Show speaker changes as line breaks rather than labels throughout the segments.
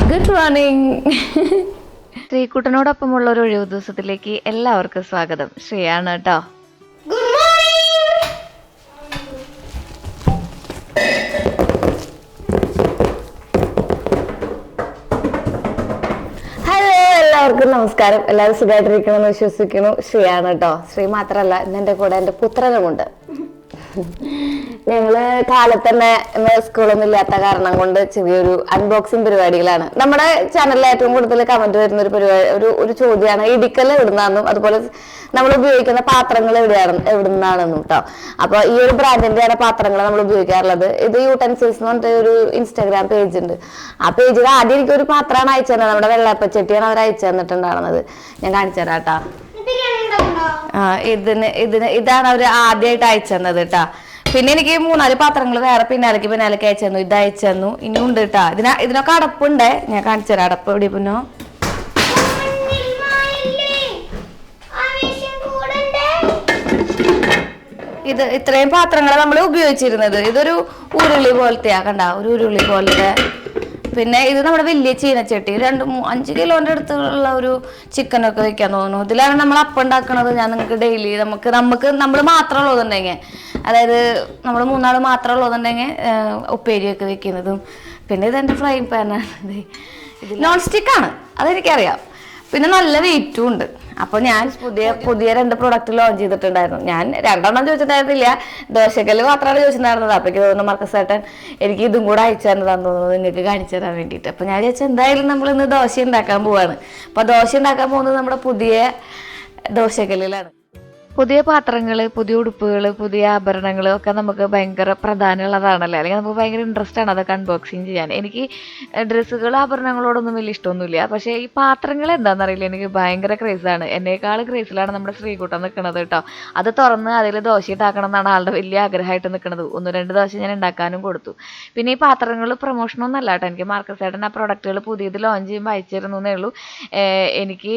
Good morning. ശ്രീകുട്ടനോടൊപ്പമുള്ള ഒരു ഒഴിവു ദിവസത്തിലേക്ക് എല്ലാവർക്കും സ്വാഗതം. ശ്രീയാണ് കേട്ടോ. ഹലോ, എല്ലാവർക്കും നമസ്കാരം. എല്ലാവരും സുഖമായിട്ടിരിക്കണമെന്ന് വിശ്വസിക്കുന്നു. ശ്രീയാണ് കേട്ടോ. ശ്രീ മാത്രമല്ല, ഇന്ന് എൻ്റെ കൂടെ എൻ്റെ പുത്രനുമുണ്ട്. ഞങ്ങള് കാലത്ത് തന്നെ സ്കൂളൊന്നും ഇല്ലാത്ത കാരണം കൊണ്ട് ചെറിയൊരു അൺബോക്സിങ് പരിപാടികളാണ്. നമ്മുടെ ചാനലിൽ ഏറ്റവും കൂടുതൽ കമന്റ് വരുന്ന ഒരു പരിപാടി ഒരു ചോദ്യമാണ് ഇടിക്കൽ എവിടുന്നാണെന്നും അതുപോലെ നമ്മൾ ഉപയോഗിക്കുന്ന പാത്രങ്ങൾ എവിടുന്നാണെന്നും കേട്ടോ. അപ്പൊ ഈ ഒരു ബ്രാൻഡിന്റെയാണ് പാത്രങ്ങൾ നമ്മൾ ഉപയോഗിക്കാറുള്ളത്. ഇത് യൂട്ടൻസിൽസ് എന്ന് പറഞ്ഞിട്ട് ഒരു ഇൻസ്റ്റാഗ്രാം പേജ് ഉണ്ട്. ആ പേജിൽ ആദ്യം എനിക്കൊരു പാത്രമാണ് അയച്ചു തന്നത്. നമ്മുടെ വെള്ളയപ്പച്ചട്ടിയാണ് അവർ അയച്ചു തന്നിട്ടുണ്ടായിരുന്നത്. ഞാൻ കാണിച്ചു തരാം കേട്ടാ. ഇതാണ് അവര് ആദ്യമായിട്ട് അയച്ചു തന്നത് കേട്ടാ. പിന്നെ എനിക്ക് 3-4 പാത്രങ്ങൾ വേറെ പിന്നാലേക്ക് അയച്ചു തന്നു. ഇത് അയച്ചു തന്നു. ഇനിയും ഉണ്ട് കേട്ടാ. ഇതിനൊക്കെ അടപ്പുണ്ടേ. ഞാൻ കാണിച്ചു തരാം അടപ്പ് എവിടെ. പിന്നെ ഇത് ഇത്രയും പാത്രങ്ങളെ നമ്മൾ ഉപയോഗിച്ചിരുന്നത്. ഇതൊരു ഉരുളി പോലത്തെയാ കണ്ട, ഒരു ഉരുളി പോലത്തെ. പിന്നെ ഇത് നമ്മുടെ വലിയ ചീനച്ചട്ടി 5 കിലോന്റെ അടുത്തുള്ള ഒരു ചിക്കനൊക്കെ വെക്കാൻ തോന്നുന്നു. ഇതിലാണ് നമ്മൾ അപ്പം ഉണ്ടാക്കണത്. ഞാൻ നിങ്ങൾക്ക് ഡെയിലി നമ്മൾ മാത്രം ഉള്ളതുണ്ടെങ്കിൽ, അതായത് നമ്മൾ 3 ആൾ മാത്രം ഉള്ളതുണ്ടെങ്കിൽ ഉപ്പേരിയൊക്കെ വെക്കുന്നതും. പിന്നെ ഇതെൻ്റെ ഫ്രൈ പാനാണ്. ഇത് നോൺ സ്റ്റിക്കാണ്, അതെനിക്കറിയാം. പിന്നെ നല്ല വെയിറ്റും ഉണ്ട്. അപ്പോൾ ഞാൻ പുതിയ 2 പ്രൊഡക്റ്റ് ലോഞ്ച് ചെയ്തിട്ടുണ്ടായിരുന്നു. ഞാൻ 2 എണ്ണം ചോദിച്ചിട്ടുണ്ടായിരുന്നില്ല, ദോശക്കല്ല് മാത്രമാണ് ചോദിച്ചിട്ടുണ്ടായിരുന്നത്. അപ്പോൾ എനിക്ക് തോന്നുന്നു മർക്കസേട്ടൻ എനിക്ക് ഇതും കൂടെ അയച്ചു തന്നതാന്ന് തോന്നുന്നത്, നിങ്ങൾക്ക് കാണിച്ചു തരാൻ വേണ്ടിയിട്ട്. അപ്പോൾ ഞാൻ വിചാരിച്ചു എന്തായാലും നമ്മളിന്ന് ദോശ ഉണ്ടാക്കാൻ പോവാണ്. അപ്പോൾ ദോശ ഉണ്ടാക്കാൻ പോകുന്നത് നമ്മുടെ പുതിയ ദോശക്കല്ലിലാണ്. പുതിയ പാത്രങ്ങൾ, പുതിയ ഉടുപ്പുകൾ, പുതിയ ആഭരണങ്ങൾ ഒക്കെ നമുക്ക് ഭയങ്കര പ്രാധാന്യമുള്ളതാണല്ലോ. അല്ലെങ്കിൽ നമുക്ക് ഭയങ്കര ഇൻട്രസ്റ്റ് ആണ് അതൊക്കെ അൺബോക്സിങ് ചെയ്യാൻ. എനിക്ക് ഡ്രസ്സുകൾ, ആഭരണങ്ങളോടൊന്നും വലിയ ഇഷ്ടമൊന്നുമില്ല. പക്ഷേ ഈ പാത്രങ്ങൾ എന്താണെന്നറിയില്ല, എനിക്ക് ഭയങ്കര ക്രേസാണ്. എന്നേക്കാൾ ക്രേസിലാണ് നമ്മുടെ ശ്രീകുട്ടൻ നിൽക്കുന്നത് കേട്ടോ. അത് തുറന്ന് അതിൽ ദോശ ഉണ്ടാക്കണം എന്നാണ് ആളുടെ വലിയ ആഗ്രഹമായിട്ട് നിൽക്കുന്നത്. 1-2 ദോശ ഞാൻ ഉണ്ടാക്കാനും കൊടുത്തു. പിന്നെ ഈ പാത്രങ്ങൾ പ്രൊമോഷനൊന്നും അല്ല കേട്ടോ. എനിക്ക് മാർക്കസേട്ടൻ ആ പ്രൊഡക്റ്റുകൾ പുതിയത് ലോഞ്ച് ചെയ്യുമ്പോൾ അയച്ചിരുന്നു എന്നേ ഉള്ളൂ. എനിക്ക്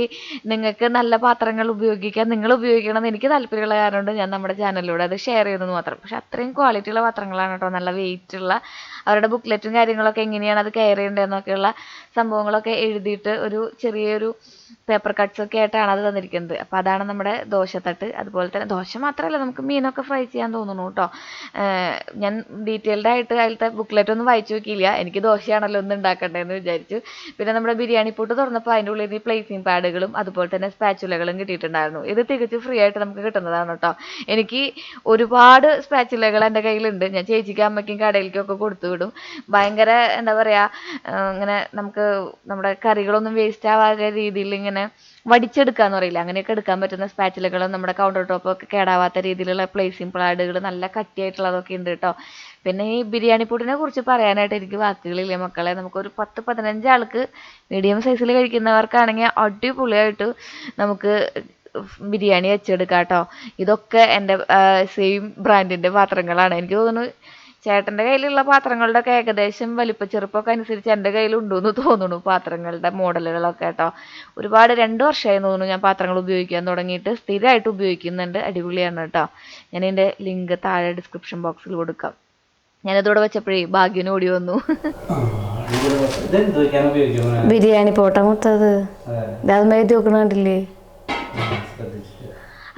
നിങ്ങൾക്ക് നല്ല പാത്രങ്ങൾ ഉപയോഗിക്കാൻ, നിങ്ങൾ ഉപയോഗിക്കണം എനിക്ക് താല്പര്യമുള്ള കാരണം കൊണ്ട് ഞാൻ നമ്മുടെ ചാനലിലൂടെ അത് ഷെയർ ചെയ്തെന്ന് മാത്രം. പക്ഷെ അത്രയും ക്വാളിറ്റിയുള്ള പാത്രങ്ങളാണ് കേട്ടോ. നല്ല വെയിറ്റ് ഉള്ള, അവരുടെ ബുക്ക്ലെറ്റും കാര്യങ്ങളൊക്കെ എങ്ങനെയാണ് അത് കെയർ ചെയ്യേണ്ടതെന്നൊക്കെയുള്ള സംഭവങ്ങളൊക്കെ എഴുതിയിട്ട് ഒരു ചെറിയൊരു പേപ്പർ കട്ട്സ് ഒക്കെ ആയിട്ടാണ് അത് തന്നിരിക്കുന്നത്. അപ്പോൾ അതാണ് നമ്മുടെ ദോശത്തട്ട്. അതുപോലെ തന്നെ ദോശ മാത്രമല്ല, നമുക്ക് മീനൊക്കെ ഫ്രൈ ചെയ്യാൻ തോന്നുന്നു കേട്ടോ. ഞാൻ ഡീറ്റെയിൽഡ് ആയിട്ട് അതിലത്തെ ബുക്ക്ലെറ്റ് ഒന്നും വായിച്ചു നോക്കിയില്ല. എനിക്ക് ദോശയാണല്ലോ ഒന്ന് ഉണ്ടാക്കണ്ടേന്ന് വിചാരിച്ചു. പിന്നെ നമ്മുടെ ബിരിയാണി പൂട്ട് തുറന്നപ്പോൾ അതിൻ്റെ ഉള്ളിൽ നിന്ന് പ്ലേസിംഗ് പാഡുകളും അതുപോലെ തന്നെ സ്പാച്ചുലകളും കിട്ടിയിട്ടുണ്ടായിരുന്നു. ഇത് തികച്ചും ഫ്രീ ആയിട്ട് നമുക്ക് കിട്ടുന്നതാണ് കേട്ടോ. എനിക്ക് ഒരുപാട് സ്പാച്ചുലകൾ എൻ്റെ കയ്യിലുണ്ട്. ഞാൻ ചേച്ചിക്കും അമ്മയ്ക്കും കടയിലേക്കും ഒക്കെ കൊടുത്തു വിടും. ഭയങ്കര എന്താ പറയുക, ഇങ്ങനെ നമുക്ക് നമ്മുടെ കറികളൊന്നും വേസ്റ്റ് ആവാത്ത രീതിയിൽ ഇങ്ങനെ വടിച്ചെടുക്കാന്ന് പറയില്ല, അങ്ങനെയൊക്കെ എടുക്കാൻ പറ്റുന്ന സ്പാച്ചുലകളും നമ്മുടെ കൗണ്ടർ ടോപ്പൊക്കെ കേടാവാത്ത രീതിയിലുള്ള പ്ലേസിംഗ് പാഡുകൾ നല്ല കട്ടിയായിട്ടുള്ളതൊക്കെ ഉണ്ട് കേട്ടോ. പിന്നെ ഈ ബിരിയാണി പൂട്ടിനെ കുറിച്ച് പറയാനായിട്ട് എനിക്ക് വാക്കുകളില്ല മക്കളെ. നമുക്കൊരു 10-15 ആൾക്ക് മീഡിയം സൈസിൽ കഴിക്കുന്നവർക്കാണെങ്കിൽ അടിപൊളിയായിട്ട് നമുക്ക് ബിരിയാണി വെച്ചെടുക്കാം കേട്ടോ. ഇതൊക്കെ എൻ്റെ സെയിം ബ്രാൻഡിൻ്റെ പാത്രങ്ങളാണ്. എനിക്ക് തോന്നുന്നു ചേട്ടൻ്റെ കയ്യിലുള്ള പാത്രങ്ങളുടെ ഒക്കെ ഏകദേശം വലിപ്പ ചെറുപ്പമൊക്കെ അനുസരിച്ച് എൻ്റെ കയ്യിലുണ്ടെന്ന് തോന്നുന്നു പാത്രങ്ങളുടെ മോഡലുകളൊക്കെ കേട്ടോ. ഒരുപാട് 2 വർഷമായി തോന്നുന്നു ഞാൻ പാത്രങ്ങൾ ഉപയോഗിക്കാൻ തുടങ്ങിയിട്ട്. സ്ഥിരമായിട്ട് ഉപയോഗിക്കുന്നുണ്ട്. അടിപൊളിയാണ് കേട്ടോ. ഞാൻ എൻ്റെ ലിങ്ക് താഴെ ഡിസ്ക്രിപ്ഷൻ ബോക്സിൽ കൊടുക്കാം. ഞാനതോടെ വെച്ചപ്പോഴേ ഭാഗ്യന് ഓടി വന്നു. ബിരിയാണി പോട്ട മൊത്തത് അത് എഴുതി നോക്കണില്ലേ.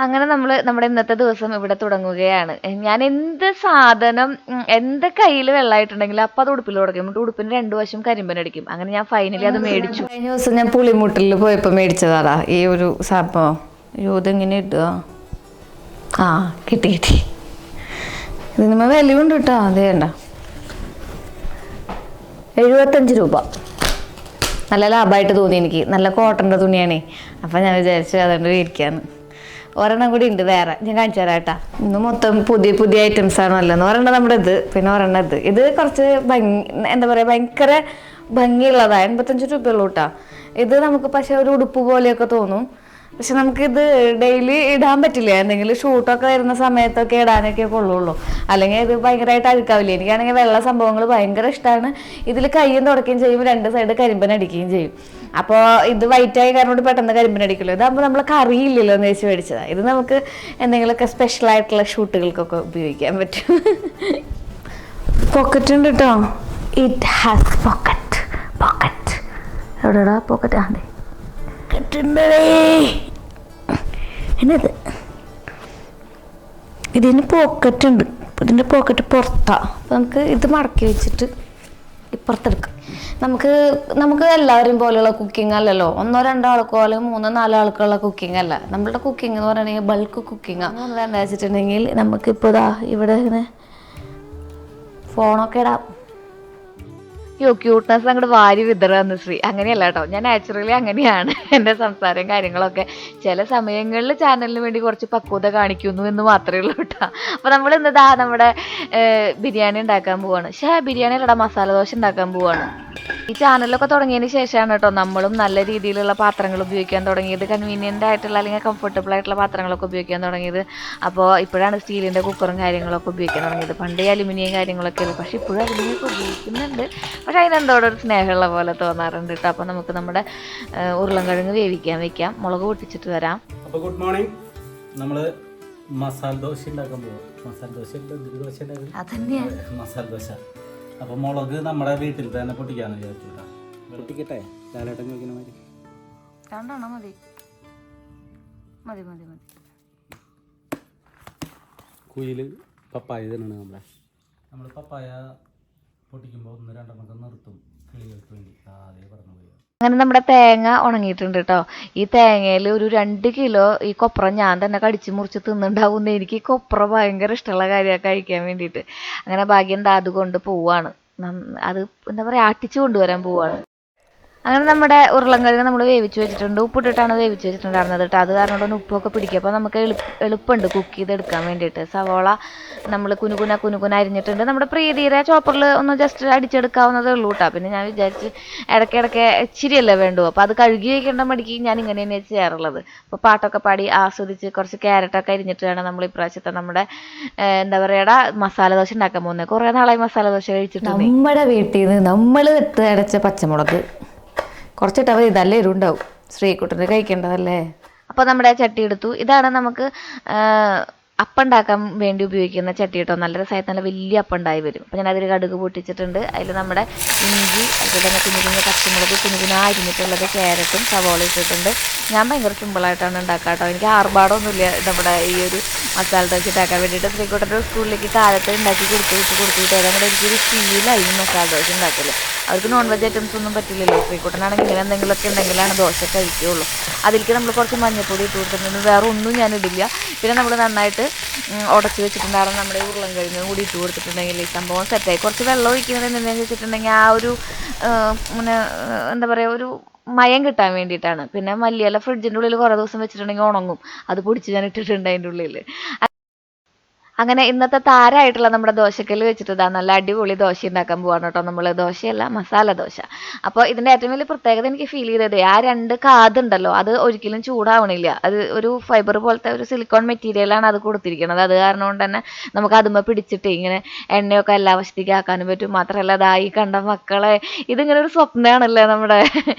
അങ്ങനെ നമ്മുടെ ഇന്നത്തെ ദിവസം ഇവിടെ തുടങ്ങുകയാണ്. ഞാൻ എന്ത് സാധനം എന്ത് കയ്യിൽ വെള്ളമായിട്ടുണ്ടെങ്കിലും അപ്പം അത് ഉടുപ്പിൽ തുടങ്ങും. ഉടുപ്പിന് 2 വശം കരിമ്പനടിക്കും. അങ്ങനെ ഞാൻ ഫൈനലി അത് മേടിച്ചു. കഴിഞ്ഞ ദിവസം ഞാൻ പുളിമുട്ടിൽ പോയപ്പോൾ മേടിച്ചതാടാ ഈ ഒരു സംഭവം. ഇതെങ്ങനെ ഇടുക? കിട്ടി. ഇതിന് വിലയുണ്ട് കേട്ടോ. അത് വേണ്ട, 75 രൂപ. നല്ല ലാഭമായിട്ട് തോന്നി എനിക്ക്. നല്ല കോട്ടൻ്റെ തുണിയാണേ. അപ്പം ഞാൻ വിചാരിച്ചു അതുകൊണ്ട് മേടിക്കാന്ന്. ഒരെണ്ണം കൂടി ഉണ്ട് വേറെ, ഞാൻ കാണിച്ചു തരാം കേട്ടാ. ഇന്ന് മൊത്തം പുതിയ ഐറ്റംസ് ആണല്ലോ. ഒരെണ്ണം നമ്മുടെ ഇത്, പിന്നെ ഒരെണ്ണം ഇത് കുറച്ച് എന്താ പറയുക, ഭയങ്കര ഭംഗിയുള്ളതാണ്. 85 രൂപയുള്ളൂ കേട്ടോ. ഇത് നമുക്ക് പക്ഷെ ഒരു ഉടുപ്പ് പോലെയൊക്കെ തോന്നും. പക്ഷെ നമുക്കിത് ഡെയിലി ഇടാൻ പറ്റില്ല. എന്തെങ്കിലും ഷൂട്ടൊക്കെ വരുന്ന സമയത്തൊക്കെ ഇടാനൊക്കെ കൊള്ളുള്ളൂ. അല്ലെങ്കിൽ ഇത് ഭയങ്കരമായിട്ട് അഴുക്കാവില്ല. എനിക്കാണെങ്കിൽ വെള്ള സംഭവങ്ങൾ ഭയങ്കര ഇഷ്ടമാണ്. ഇതിൽ കയ്യും തുടക്കുകയും ചെയ്യും, 2 സൈഡ് കരിമ്പനടിക്കുകയും ചെയ്യും. അപ്പോൾ ഇത് വൈറ്റായ കാരണം കൊണ്ട് പെട്ടെന്ന് കരിമ്പനടിക്കുമല്ലോ. ഇതാകുമ്പോൾ നമ്മൾ കറിയില്ലല്ലോ എന്ന് വെച്ച് മേടിച്ചതാണ്. ഇത് നമുക്ക് എന്തെങ്കിലുമൊക്കെ സ്പെഷ്യലായിട്ടുള്ള ഷൂട്ടുകൾക്കൊക്കെ ഉപയോഗിക്കാൻ പറ്റും. പോക്കറ്റ് ഉണ്ട് കേട്ടോ. It has pocket. എവിടെടാ പോക്കറ്റ്? അതെ കെട്ടുണ്ടേ. എന്നത് ഇതിന് പോക്കറ്റ് ഉണ്ട്. ഇതിൻ്റെ പോക്കറ്റ് പുറത്താണ്. അപ്പം നമുക്ക് ഇത് മടക്കി വെച്ചിട്ട് ഇപ്പുറത്തെടുക്കാം. നമുക്ക് എല്ലാവരും പോലെയുള്ള കുക്കിംഗ് അല്ലല്ലോ. 1-2 ആൾക്കോ അല്ലെങ്കിൽ 3-4 ആൾക്കുള്ള കുക്കിംഗ് അല്ല. നമ്മളുടെ കുക്കിംഗ് എന്ന് പറയുകയാണെങ്കിൽ ബൾക്ക് കുക്കിംഗാണ്. എന്താ വെച്ചിട്ടുണ്ടെങ്കിൽ നമുക്കിപ്പോൾ ഇവിടെ ഇങ്ങനെ ഫോണൊക്കെ ഇടാം. ക്യൂട്ട്നെസ് അങ്ങോട്ട് വാരി വിതറുന്നു ശ്രീ. അങ്ങനെയല്ല കേട്ടോ, ഞാൻ നാച്ചുറലി അങ്ങനെയാണ്. എൻ്റെ സംസാരം കാര്യങ്ങളൊക്കെ ചില സമയങ്ങളിൽ ചാനലിന് വേണ്ടി കുറച്ച് പക്വത കാണിക്കുന്നു എന്ന് മാത്രമേ ഉള്ളൂ കേട്ടോ. അപ്പോൾ നമ്മൾ ഇന്നതാ നമ്മുടെ ബിരിയാണി ഉണ്ടാക്കാൻ പോവാണ്. ബിരിയാണി അല്ലടാ, മസാല ദോശ ഉണ്ടാക്കാൻ പോവാണ്. ഈ ചാനലൊക്കെ തുടങ്ങിയതിന് ശേഷമാണ് കേട്ടോ നമ്മളും നല്ല രീതിയിലുള്ള പാത്രങ്ങൾ ഉപയോഗിക്കാൻ തുടങ്ങിയത്. കൺവീനിയൻ്റ് ആയിട്ടുള്ള അല്ലെങ്കിൽ കംഫർട്ടബിൾ ആയിട്ടുള്ള പാത്രങ്ങളൊക്കെ ഉപയോഗിക്കാൻ തുടങ്ങിയത്. അപ്പോൾ ഇപ്പോഴാണ് സ്റ്റീലിൻ്റെ കുക്കറും കാര്യങ്ങളൊക്കെ ഉപയോഗിക്കാൻ തുടങ്ങിയത്. പണ്ടേ അലുമിനിയം കാര്യങ്ങളൊക്കെ അല്ലേ, പക്ഷേ ഇപ്പോഴും അലുമിനിയൊക്കെ ഉപയോഗിക്കുന്നുണ്ട്. പക്ഷേ അതിനെന്തോടെ ഒരു സ്നേഹമുള്ള പോലെ തോന്നാറുണ്ട് കേട്ടോ. അപ്പോൾ നമുക്ക് നമ്മുടെ ഉരുളൻകിഴങ്ങ് വേവിക്കാൻ വെക്കാം. മുളക് പൊട്ടിച്ചിട്ട് വരാം.
അപ്പോൾ ഗുഡ് മോർണിംഗ്. നമ്മൾ മസാല ദോശ ഉണ്ടാക്കാൻ പോകും. മസാല ദോശ. അപ്പോൾ മുളക് നമ്മുടെ വീട്ടിൽ തന്നെ പൊട്ടിക്കാന്ന് വിചാരിച്ചിട്ടാ. പൊട്ടിക്കട്ടെ? ലാലേട്ടൻ ചോദിക്കുന്ന മാതിരി
2 എണ്ണം മതി. മതി മതി മതി.
കുയിൽ പപ്പായ തന്നെയാണ് നമ്മൾ പപ്പായ പൊട്ടിക്കുമ്പോൾ 1-2 എണ്ണമൊക്കെ നിർത്തും കിളികൾക്ക് വേണ്ടി. അതേ പറഞ്ഞു പോയി.
അങ്ങനെ നമ്മുടെ തേങ്ങ ഉണങ്ങിയിട്ടുണ്ട് കേട്ടോ. ഈ തേങ്ങയിൽ ഒരു 2 കിലോ ഈ കൊപ്ര ഞാൻ തന്നെ കടിച്ച് മുറിച്ച് തിന്നുണ്ടാവുന്ന. എനിക്ക് ഈ കൊപ്ര ഭയങ്കര ഇഷ്ടമുള്ള കാര്യമാണ് കഴിക്കാൻ വേണ്ടിയിട്ട്. അങ്ങനെ ഭാഗ്യം അതുകൊണ്ട് പോവാണ്. അത് എന്താ പറയുക, ആട്ടിച്ചു കൊണ്ടുവരാൻ പോവാണ്. അങ്ങനെ നമ്മുടെ ഉരുളൻകിഴങ്ങ് നമ്മൾ വേവിച്ച് വെച്ചിട്ടുണ്ട്. ഉപ്പിട്ടിട്ടാണ് വേവിച്ച് വെച്ചിട്ടുണ്ടായിരുന്നത് കേട്ടോ. അത് കാരണം കൊണ്ട് ഉപ്പൊക്കെ പിടിക്കുക. അപ്പോൾ നമുക്ക് എളുപ്പമുണ്ട് കുക്ക് ചെയ്തെടുക്കാൻ വേണ്ടിയിട്ട്. സവോള നമ്മൾ കുനുകുന അരിഞ്ഞിട്ടുണ്ട്. നമ്മുടെ പ്രീതിയുടെ ചോപ്പറിൽ ഒന്ന് ജസ്റ്റ് അടിച്ചെടുക്കാവുന്നതേ ഉള്ളൂ കേട്ടോ. പിന്നെ ഞാൻ വിചാരിച്ച് ഇടയ്ക്കിടയ്ക്ക് ഇച്ചിരിയല്ലേ വേണ്ടു. അപ്പോൾ അത് കഴുകി വയ്ക്കേണ്ട മടിക്ക് ഞാൻ ഇങ്ങനെ തന്നെയാണ് ചെയ്യാറുള്ളത്. അപ്പോൾ പാട്ടൊക്കെ പാടി ആസ്വദിച്ച് കുറച്ച് ക്യാരറ്റൊക്കെ അരിഞ്ഞിട്ട് വേണം നമ്മൾ ഇപ്രാവശ്യത്തെ നമ്മുടെ എന്താ പറയുക മസാല ദോശ ഉണ്ടാക്കാൻ പോകുന്നത്. കുറേ നാളായി മസാല ദോശ കഴിച്ചിട്ട്. നമ്മുടെ വീട്ടിൽ നിന്ന് നമ്മൾ അടച്ച പച്ചമുളക് കുറച്ചിട്ട് അവർ ഇതല്ലേ എരുണ്ടാവും. ശ്രീകുട്ടന് കഴിക്കേണ്ടതല്ലേ. അപ്പോൾ നമ്മുടെ ചട്ടി എടുത്തു. ഇതാണ് നമുക്ക് അപ്പം ഉണ്ടാക്കാൻ വേണ്ടി ഉപയോഗിക്കുന്ന ചട്ടി കേട്ടോ. നല്ല രസമായിട്ട് നല്ല വലിയ അപ്പം ഉണ്ടായി വരും. അപ്പോൾ ഞാൻ അതിൽ കടുക് പൊട്ടിച്ചിട്ടുണ്ട്. അതിൽ നമ്മുടെ ഇഞ്ചി, അതുപോലെ തന്നെ കുഞ്ഞു പച്ചമുളക് കുഞ്ഞു അരിഞ്ഞിട്ടുള്ളത്, ക്യാരറ്റും സവോള ഇട്ടിട്ടുണ്ട്. ഞാൻ ഭയങ്കര സിമ്പിളായിട്ടാണ് ഉണ്ടാക്കുക കേട്ടോ. എനിക്ക് ആർഭാടമൊന്നുമില്ല നമ്മുടെ ഈ ഒരു മസാല ദോശ ഉണ്ടാക്കാൻ വേണ്ടിയിട്ട്. ശ്രീകുട്ടൻ്റെ സ്കൂളിലേക്ക് കാലത്ത് ഉണ്ടാക്കി കൊടുത്തിട്ട് അതങ്ങനെ എനിക്കൊരു ശീലമായി മസാല ദോശ ഉണ്ടാക്കല്. അവർക്ക് നോൺ വെജ് ഐറ്റംസ് ഒന്നും പറ്റില്ലല്ലോ. ശ്രീകുട്ടനാണെങ്കിൽ ഇങ്ങനെ എന്തെങ്കിലുമൊക്കെ ഉണ്ടെങ്കിലാണ് ദോശ കഴിക്കുകയുള്ളൂ. അതിലേക്ക് നമ്മൾ കുറച്ച് മഞ്ഞൾപ്പൊടി ഇട്ട് കൊടുത്തിട്ടുണ്ട്. വേറെ ഒന്നും ഞാനിടില്ല. പിന്നെ നമ്മൾ നന്നായിട്ട് ഉടച്ച് വെച്ചിട്ടുണ്ടായിരുന്നു നമ്മുടെ ഉരുളൻകിഴങ്ങ് കൂടി ഇട്ട് കൊടുത്തിട്ടുണ്ടെങ്കിൽ ഈ സംഭവം സെറ്റായി. കുറച്ച് വെള്ളം ഒഴിക്കുന്നത് എന്തെന്ന് വെച്ചിട്ടുണ്ടെങ്കിൽ ആ ഒരു പിന്നെ എന്താ പറയുക, ഒരു മയം കിട്ടാൻ വേണ്ടിയിട്ടാണ്. പിന്നെ മല്ലിയില ഫ്രിഡ്ജിൻ്റെ ഉള്ളിൽ കുറേ ദിവസം വെച്ചിട്ടുണ്ടെങ്കിൽ ഉണങ്ങും. അത് പൊടിച്ച് ഞാൻ ഇട്ടിട്ടുണ്ട് അതിൻ്റെ ഉള്ളിൽ. അങ്ങനെ ഇന്നത്തെ താരമായിട്ടുള്ള നമ്മുടെ ദോശക്കല്ല് വെച്ചിട്ട് ഇതാ നല്ല അടിപൊളി ദോശ ഉണ്ടാക്കാൻ പോവാണ് കേട്ടോ. നമ്മൾ ദോശയല്ല, മസാല ദോശ. അപ്പോൾ ഇതിൻ്റെ ഏറ്റവും വലിയ പ്രത്യേകത എനിക്ക് ഫീൽ ചെയ്തത് ആ 2 കാതുണ്ടല്ലോ, അത് ഒരിക്കലും ചൂടാവണില്ല. അത് ഒരു ഫൈബർ പോലത്തെ ഒരു സിലിക്കോൺ മെറ്റീരിയലാണ് അത് കൊടുത്തിരിക്കുന്നത്. അത് കാരണം കൊണ്ട് തന്നെ നമുക്ക് അതുമ്മ പിടിച്ചിട്ട് ഇങ്ങനെ എണ്ണയൊക്കെ എല്ലാ വശത്തേക്ക് ആക്കാനും പറ്റും. മാത്രമല്ല അതായി കണ്ട മക്കളെ, ഇതിങ്ങനെ ഒരു സ്വപ്നമാണല്ലേ നമ്മുടെ.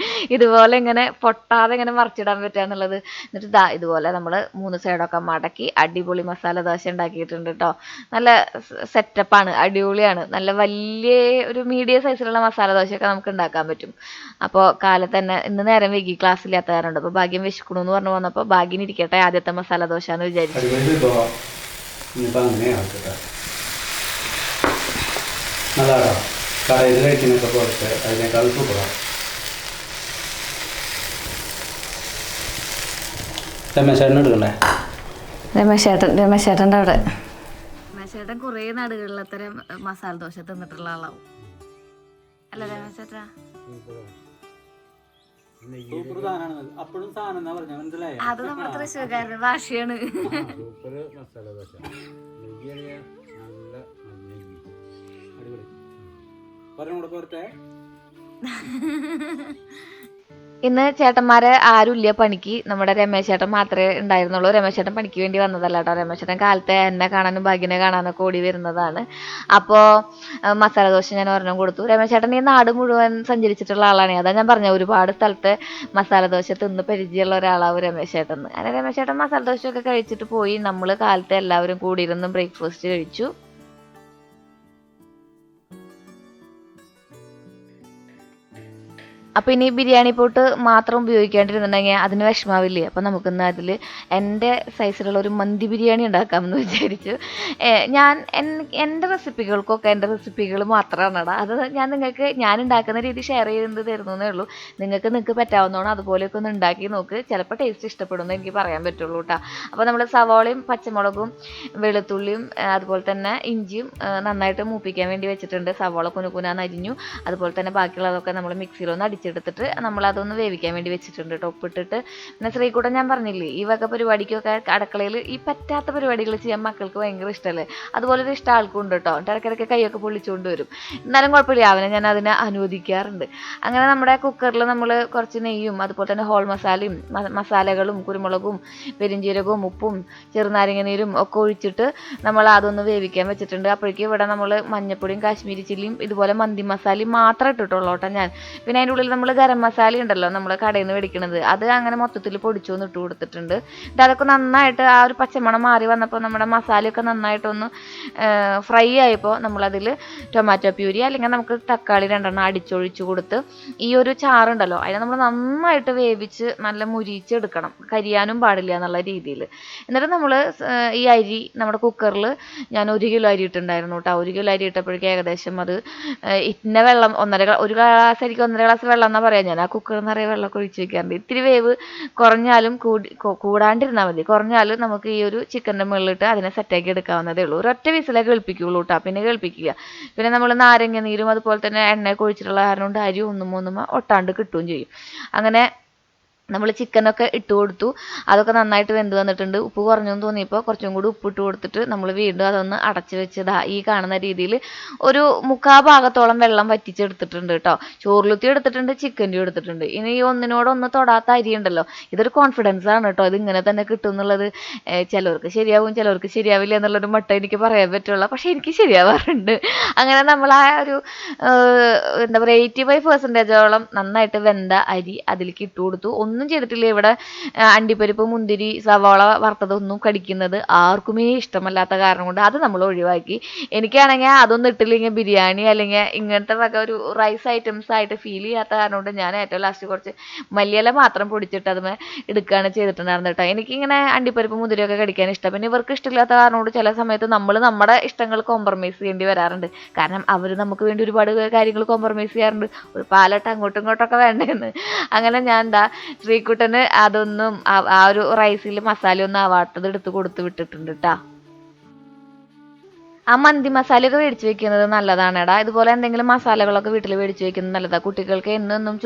ഇതുപോലെ ഇങ്ങനെ പൊട്ടാതെ ഇങ്ങനെ മറിച്ചിടാൻ പറ്റുക എന്നുള്ളത്. എന്നിട്ട് ഇതുപോലെ നമ്മൾ 3 സൈഡൊക്കെ മടക്കി അടിപൊളി മസാല ദോശ ഉണ്ടാക്കിയിട്ടുണ്ട് കേട്ടോ. നല്ല സെറ്റപ്പാണ്, അടിപൊളിയാണ്. നല്ല വലിയ ഒരു മീഡിയം സൈസിലുള്ള മസാല ദോശയൊക്കെ നമുക്ക് ഉണ്ടാക്കാൻ പറ്റും. അപ്പോൾ കാലത്ത് തന്നെ ഇന്ന് നേരം വൈകി ക്ലാസ്സില്ലാത്ത കാരണമുണ്ട്. അപ്പോൾ ഭാഗ്യം വിശക്കണു എന്ന് പറഞ്ഞു വന്നപ്പോൾ ഭാഗ്യം ഇരിക്കട്ടെ ആദ്യത്തെ മസാല ദോശ എന്ന് വിചാരിച്ചു. രമേശേട്ടൻ്റെ അവിടെ രമേശേട്ടൻ കുറേ നാടുകളിൽ അത്തരം മസാല ദോശ തിന്നിട്ടുള്ള ആളാവും അല്ല രമേശേട്ടാ? അത് നമ്മുടെ തൃശ്ശൂർക്കാരുടെ ഭാഷയാണ്. ഇന്ന് ചേട്ടന്മാരെ ആരുമില്ല പണിക്ക്. നമ്മുടെ രമേശ് ചേട്ടൻ മാത്രമേ ഉണ്ടായിരുന്നുള്ളൂ. രമേശ് ചേട്ടൻ പണിക്ക് വേണ്ടി വന്നതല്ല കേട്ടോ. രമേശ് ചേട്ടൻ കാലത്തെ എന്നെ കാണാനും ഭാഗ്യനെ കാണാനൊക്കെ ഓടി വരുന്നതാണ്. അപ്പോൾ മസാല ദോശ ഞാൻ ഒരെണ്ണം കൊടുത്തു. രമേശ് ചേട്ടൻ ഈ നാട് മുഴുവൻ സഞ്ചരിച്ചിട്ടുള്ള ആളാണ്. അതാ ഞാൻ പറഞ്ഞത് ഒരുപാട് സ്ഥലത്ത് മസാല ദോശ തിന്ന് പരിചയമുള്ള ഒരാളാവും രമേശ് ചേട്ടൻ. അങ്ങനെ രമേശ് ചേട്ടൻ മസാല ദോശയൊക്കെ കഴിച്ചിട്ട് പോയി. നമ്മൾ കാലത്തെ എല്ലാവരും കൂടിയിരുന്ന് ബ്രേക്ക്ഫാസ്റ്റ് കഴിച്ചു.
അപ്പോൾ ഇനി ബിരിയാണി പോട്ട് മാത്രം ഉപയോഗിക്കാണ്ടിരുന്നുണ്ടെങ്കിൽ അതിന് വിഷമാവില്ലേ. അപ്പോൾ നമുക്കിന്ന് അതിൽ എൻ്റെ സൈസിലുള്ള ഒരു മന്തി ബിരിയാണി ഉണ്ടാക്കാമെന്ന് വിചാരിച്ചു. ഞാൻ എൻ്റെ റെസിപ്പികൾക്കൊക്കെ എൻ്റെ റെസിപ്പികൾ മാത്രമാണടാ. അത് ഞാൻ ഉണ്ടാക്കുന്ന രീതി ഷെയർ ചെയ്ത് തരുന്നേ ഉള്ളൂ. നിങ്ങൾക്ക് പറ്റാവുന്നതാണ് അതുപോലെയൊക്കെ ഒന്ന് ഉണ്ടാക്കി നോക്ക്. ചിലപ്പോൾ ടേസ്റ്റ് ഇഷ്ടപ്പെടുമെന്ന് എനിക്ക് പറയാൻ പറ്റുള്ളൂ കേട്ടോ. അപ്പോൾ നമ്മൾ സവാളയും പച്ചമുളകും വെളുത്തുള്ളിയും അതുപോലെ തന്നെ ഇഞ്ചിയും നന്നായിട്ട് മൂപ്പിക്കാൻ വേണ്ടി വെച്ചിട്ടുണ്ട്. സവാള കുനുകുനാന്ന് അരിഞ്ഞു. അതുപോലെ തന്നെ ബാക്കിയുള്ളതൊക്കെ നമ്മൾ മിക്സിയിലൊന്ന് അടിച്ചെടുത്തിട്ട് നമ്മളതൊന്ന് വേവിക്കാൻ വേണ്ടി വെച്ചിട്ടുണ്ട് കേട്ടോ, ഉപ്പിട്ടിട്ട്. പിന്നെ ശ്രീകുട്ടൻ ഞാൻ പറഞ്ഞില്ലേ, ഈ വക പരിപാടിക്കൊക്കെ അടുക്കളയിൽ ഈ പറ്റാത്ത പരിപാടികൾ ചെയ്യാൻ മക്കൾക്ക് ഭയങ്കര ഇഷ്ടമല്ലേ. അതുപോലൊരു ഇഷ്ടം ആൾക്കും ഉണ്ട് കേട്ടോ. ഇടയ്ക്കിടയ്ക്ക് കൈയൊക്കെ പൊള്ളിച്ചുകൊണ്ട് വരും. എന്നാലും കുഴപ്പമില്ല, അവനെ ഞാൻ അതിനെ അനുവദിക്കാറുണ്ട്. അങ്ങനെ നമ്മുടെ കുക്കറിൽ നമ്മൾ കുറച്ച് നെയ്യും അതുപോലെ തന്നെ ഹോൾ മസാലയും മസാലകളും കുരുമുളകും പെരിഞ്ചീരകവും ഉപ്പും ചെറുനാരങ്ങ നീരും ഒക്കെ ഒഴിച്ചിട്ട് നമ്മൾ അതൊന്ന് വേവിക്കാൻ വെച്ചിട്ടുണ്ട്. അപ്പോഴേക്കും ഇവിടെ നമ്മൾ മഞ്ഞപ്പൊടിയും കാശ്മീരി ചില്ലിയും ഇതുപോലെ മന്തി മസാലയും മാത്രം ഇട്ടിട്ടുള്ളൂ കേട്ടോ ഞാൻ. പിന്നെ അതിൻ്റെ ഉള്ളിൽ നമ്മൾ ഗരം മസാല ഉണ്ടല്ലോ നമ്മൾ കടയിൽ നിന്ന് മേടിക്കണത്, അത് അങ്ങനെ മൊത്തത്തിൽ പൊടിച്ചൊന്ന് ഇട്ട് കൊടുത്തിട്ടുണ്ട്. അതൊക്കെ നന്നായിട്ട് ആ ഒരു പച്ചമണം മാറി വന്നപ്പോൾ നമ്മുടെ മസാലയൊക്കെ നന്നായിട്ടൊന്ന് ഫ്രൈ ആയപ്പോൾ നമ്മളതിൽ ടൊമാറ്റോ പ്യൂരി അല്ലെങ്കിൽ നമുക്ക് തക്കാളി 2 അടിച്ചൊഴിച്ച് കൊടുത്ത് ഈ ഒരു ചാറുണ്ടല്ലോ അതിനെ നമ്മൾ നന്നായിട്ട് വേവിച്ച് നല്ല മുരിച്ചെടുക്കണം, കരിയാനും പാടില്ല എന്നുള്ള രീതിയിൽ. എന്നിട്ട് നമ്മൾ ഈ അരി നമ്മുടെ കുക്കറിൽ ഞാൻ 1 കിലോ അരി ഇട്ടുണ്ടായിരുന്നു കേട്ടോ. 1 കിലോ അരി ഇട്ടപ്പോഴേക്കും ഏകദേശം അത് ഇന്ന വെള്ളം ഒരു ഗ്ലാസ് അരിക്ക് 1.5 ഗ്ലാസ് വെള്ളം എന്നാ പറയാം ഞാൻ. ആ കുക്കറിൽ നിറയെ വെള്ളമൊക്കെ ഒഴിച്ച് വെക്കാറുണ്ട്. ഇത്തിരി വേവ് കുറഞ്ഞാലും കൂടാണ്ടിരുന്നാൽ മതി. കുറഞ്ഞാലും നമുക്ക് ഈ ഒരു ചിക്കൻ്റെ മുകളിലിട്ട് അതിനെ സെറ്റാക്കി എടുക്കാവുന്നതേ ഉള്ളൂ. ഒരൊറ്റ വിസിലേ കേൾപ്പിക്കുള്ളൂ കേട്ടോ, പിന്നെ കേൾപ്പിക്കുക. പിന്നെ നമ്മൾ നാരങ്ങ നീരും അതുപോലെ തന്നെ എണ്ണയൊക്കെ ഒഴിച്ചിട്ടുള്ള കാരണം കൊണ്ട് അരി ഒന്നും ഒട്ടാണ്ട് കിട്ടുകയും ചെയ്യും. അങ്ങനെ നമ്മൾ ചിക്കനൊക്കെ ഇട്ട് കൊടുത്തു. അതൊക്കെ നന്നായിട്ട് വെന്ത് വന്നിട്ടുണ്ട്. ഉപ്പ് കുറഞ്ഞെന്ന് തോന്നിയപ്പോൾ കുറച്ചും കൂടി ഉപ്പിട്ട് കൊടുത്തിട്ട് നമ്മൾ വീണ്ടും അതൊന്ന് അടച്ച് വെച്ചതാ ഈ കാണുന്ന രീതിയിൽ ഒരു 3/4 ഭാഗത്തോളം വെള്ളം വറ്റിച്ചെടുത്തിട്ടുണ്ട് കേട്ടോ. ചോറിലുത്തി എടുത്തിട്ടുണ്ട്, ചിക്കൻ്റെ എടുത്തിട്ടുണ്ട്. ഇനി ഈ ഒന്നിനോടൊന്ന് തൊടാത്ത അരി ഉണ്ടല്ലോ, ഇതൊരു കോൺഫിഡൻസ് ആണ് കേട്ടോ, ഇത് ഇങ്ങനെ തന്നെ കിട്ടും എന്നുള്ളത്. ചിലവർക്ക് ശരിയാവും ചിലവർക്ക് ശരിയാവില്ല എന്നുള്ളൊരു മട്ട എനിക്ക് പറയാൻ പറ്റുള്ളൂ. പക്ഷെ എനിക്ക് ശരിയാവാറുണ്ട്. അങ്ങനെ നമ്മൾ ആ ഒരു എന്താ പറയുക 85% നന്നായിട്ട് വെന്ത അരി അതിലേക്ക് ഇട്ട് കൊടുത്തു. ഒന്നും ചെയ്തിട്ടില്ല. ഇവിടെ അണ്ടിപ്പരിപ്പ് മുന്തിരി സവാള വറുത്തതൊന്നും കടിക്കുന്നത് ആർക്കുമേ ഇഷ്ടമല്ലാത്ത കാരണം കൊണ്ട് അത് നമ്മൾ ഒഴിവാക്കി. എനിക്കാണെങ്കിൽ അതൊന്നും ഇട്ടില്ലെങ്കിൽ ബിരിയാണി അല്ലെങ്കിൽ ഇങ്ങനത്തെ വക ഒരു റൈസ് ഐറ്റംസ് ആയിട്ട് ഫീൽ ചെയ്യാത്ത കാരണം കൊണ്ട് ഞാൻ ഏറ്റവും ലാസ്റ്റ് കുറച്ച് മല്ലിയില മാത്രം പൊടിച്ചിട്ട് അതുമേ എടുക്കുകയാണ് ചെയ്തിട്ടുണ്ടായിരുന്നു കേട്ടോ. എനിക്കിങ്ങനെ അണ്ടിപ്പരിപ്പ് മുന്തിരിയൊക്കെ കടിക്കാൻ ഇഷ്ടം. പിന്നെ ഇവർക്ക് ഇഷ്ടമില്ലാത്ത കാരണം കൊണ്ട് ചില സമയത്ത് നമ്മൾ നമ്മുടെ ഇഷ്ടങ്ങൾ കോംപ്രമൈസ് ചെയ്യേണ്ടി വരാറുണ്ട്. കാരണം അവർ നമുക്ക് വേണ്ടി ഒരുപാട് കാര്യങ്ങൾ കോംപ്രമൈസ് ചെയ്യാറുണ്ട്. ഒരു പാലട്ട് അങ്ങോട്ടും ഇങ്ങോട്ടൊക്കെ വേണ്ടേന്ന്. അങ്ങനെ ഞാൻ ശ്രീകുട്ടന് അതൊന്നും ആ ഒരു റൈസിൽ മസാലയൊന്നും ആവാത്തത് എടുത്ത് കൊടുത്ത് വിട്ടിട്ടുണ്ട് കേട്ടാ. ആ മന്തി മസാലയൊക്കെ മേടിച്ച് വെക്കുന്നത് നല്ലതാണ് എടാ. ഇതുപോലെ എന്തെങ്കിലും മസാലകളൊക്കെ വീട്ടിൽ മേടിച്ച് വെക്കുന്നത് നല്ലതാണ്. കുട്ടികൾക്ക് എന്നും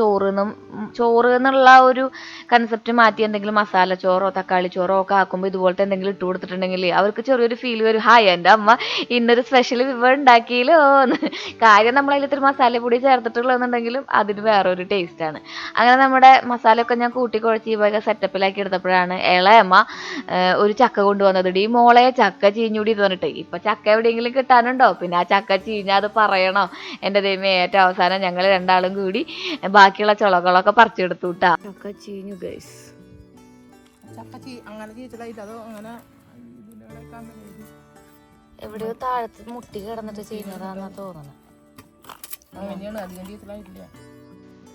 ചോറ് എന്നുള്ള ഒരു കൺസെപ്റ്റ് മാറ്റി എന്തെങ്കിലും മസാല ചോറോ തക്കാളി ചോറോ ഒക്കെ ആക്കുമ്പോൾ ഇതുപോലത്തെ എന്തെങ്കിലും ഇട്ട് കൊടുത്തിട്ടുണ്ടെങ്കിൽ അവർക്ക് ചെറിയൊരു ഫീൽ വരും, ഹായ് എൻ്റെ അമ്മ ഇന്നൊരു സ്പെഷ്യൽ വിഭവം ഉണ്ടാക്കിയില്ലോ എന്ന്. കാര്യം നമ്മളതിൽ ഇത്തിരി മസാലപ്പൊടി ചേർത്തിട്ടുള്ളതെന്നുണ്ടെങ്കിലും അതിന് വേറൊരു ടേസ്റ്റാണ്. അങ്ങനെ നമ്മുടെ മസാലയൊക്കെ ഞാൻ കൂട്ടിക്കുഴച്ച് ഈ വക സെറ്റപ്പിലാക്കി എടുത്തപ്പോഴാണ് ഇളയമ്മ ഒരു ചക്ക കൊണ്ടുവന്നത്. ഈ മോളെ ചക്ക ചീഞ്ഞൂടി പറഞ്ഞിട്ട് ഇപ്പം ചക്ക എവിടെയെങ്കിലും കിട്ടാനുണ്ടോ? പിന്നെ ആ ചക്ക ചീഞ്ഞ അത് പറയണോ? എൻ്റെ ദൈവമേ, ഏറ്റവും അവസാനം ഞങ്ങൾ രണ്ടാളും കൂടി ബാക്കിയുള്ള ചുളകളൊക്കെ പറിച്ചെടുത്തു കേട്ടാ. ചക്ക ചീഞ്ഞു ഗൈസ്. എവിടെയോ താഴത്ത് മുട്ടി കിടന്നിട്ട് ചെയ്യുന്നതാന്നാ തോന്നുന്നത്.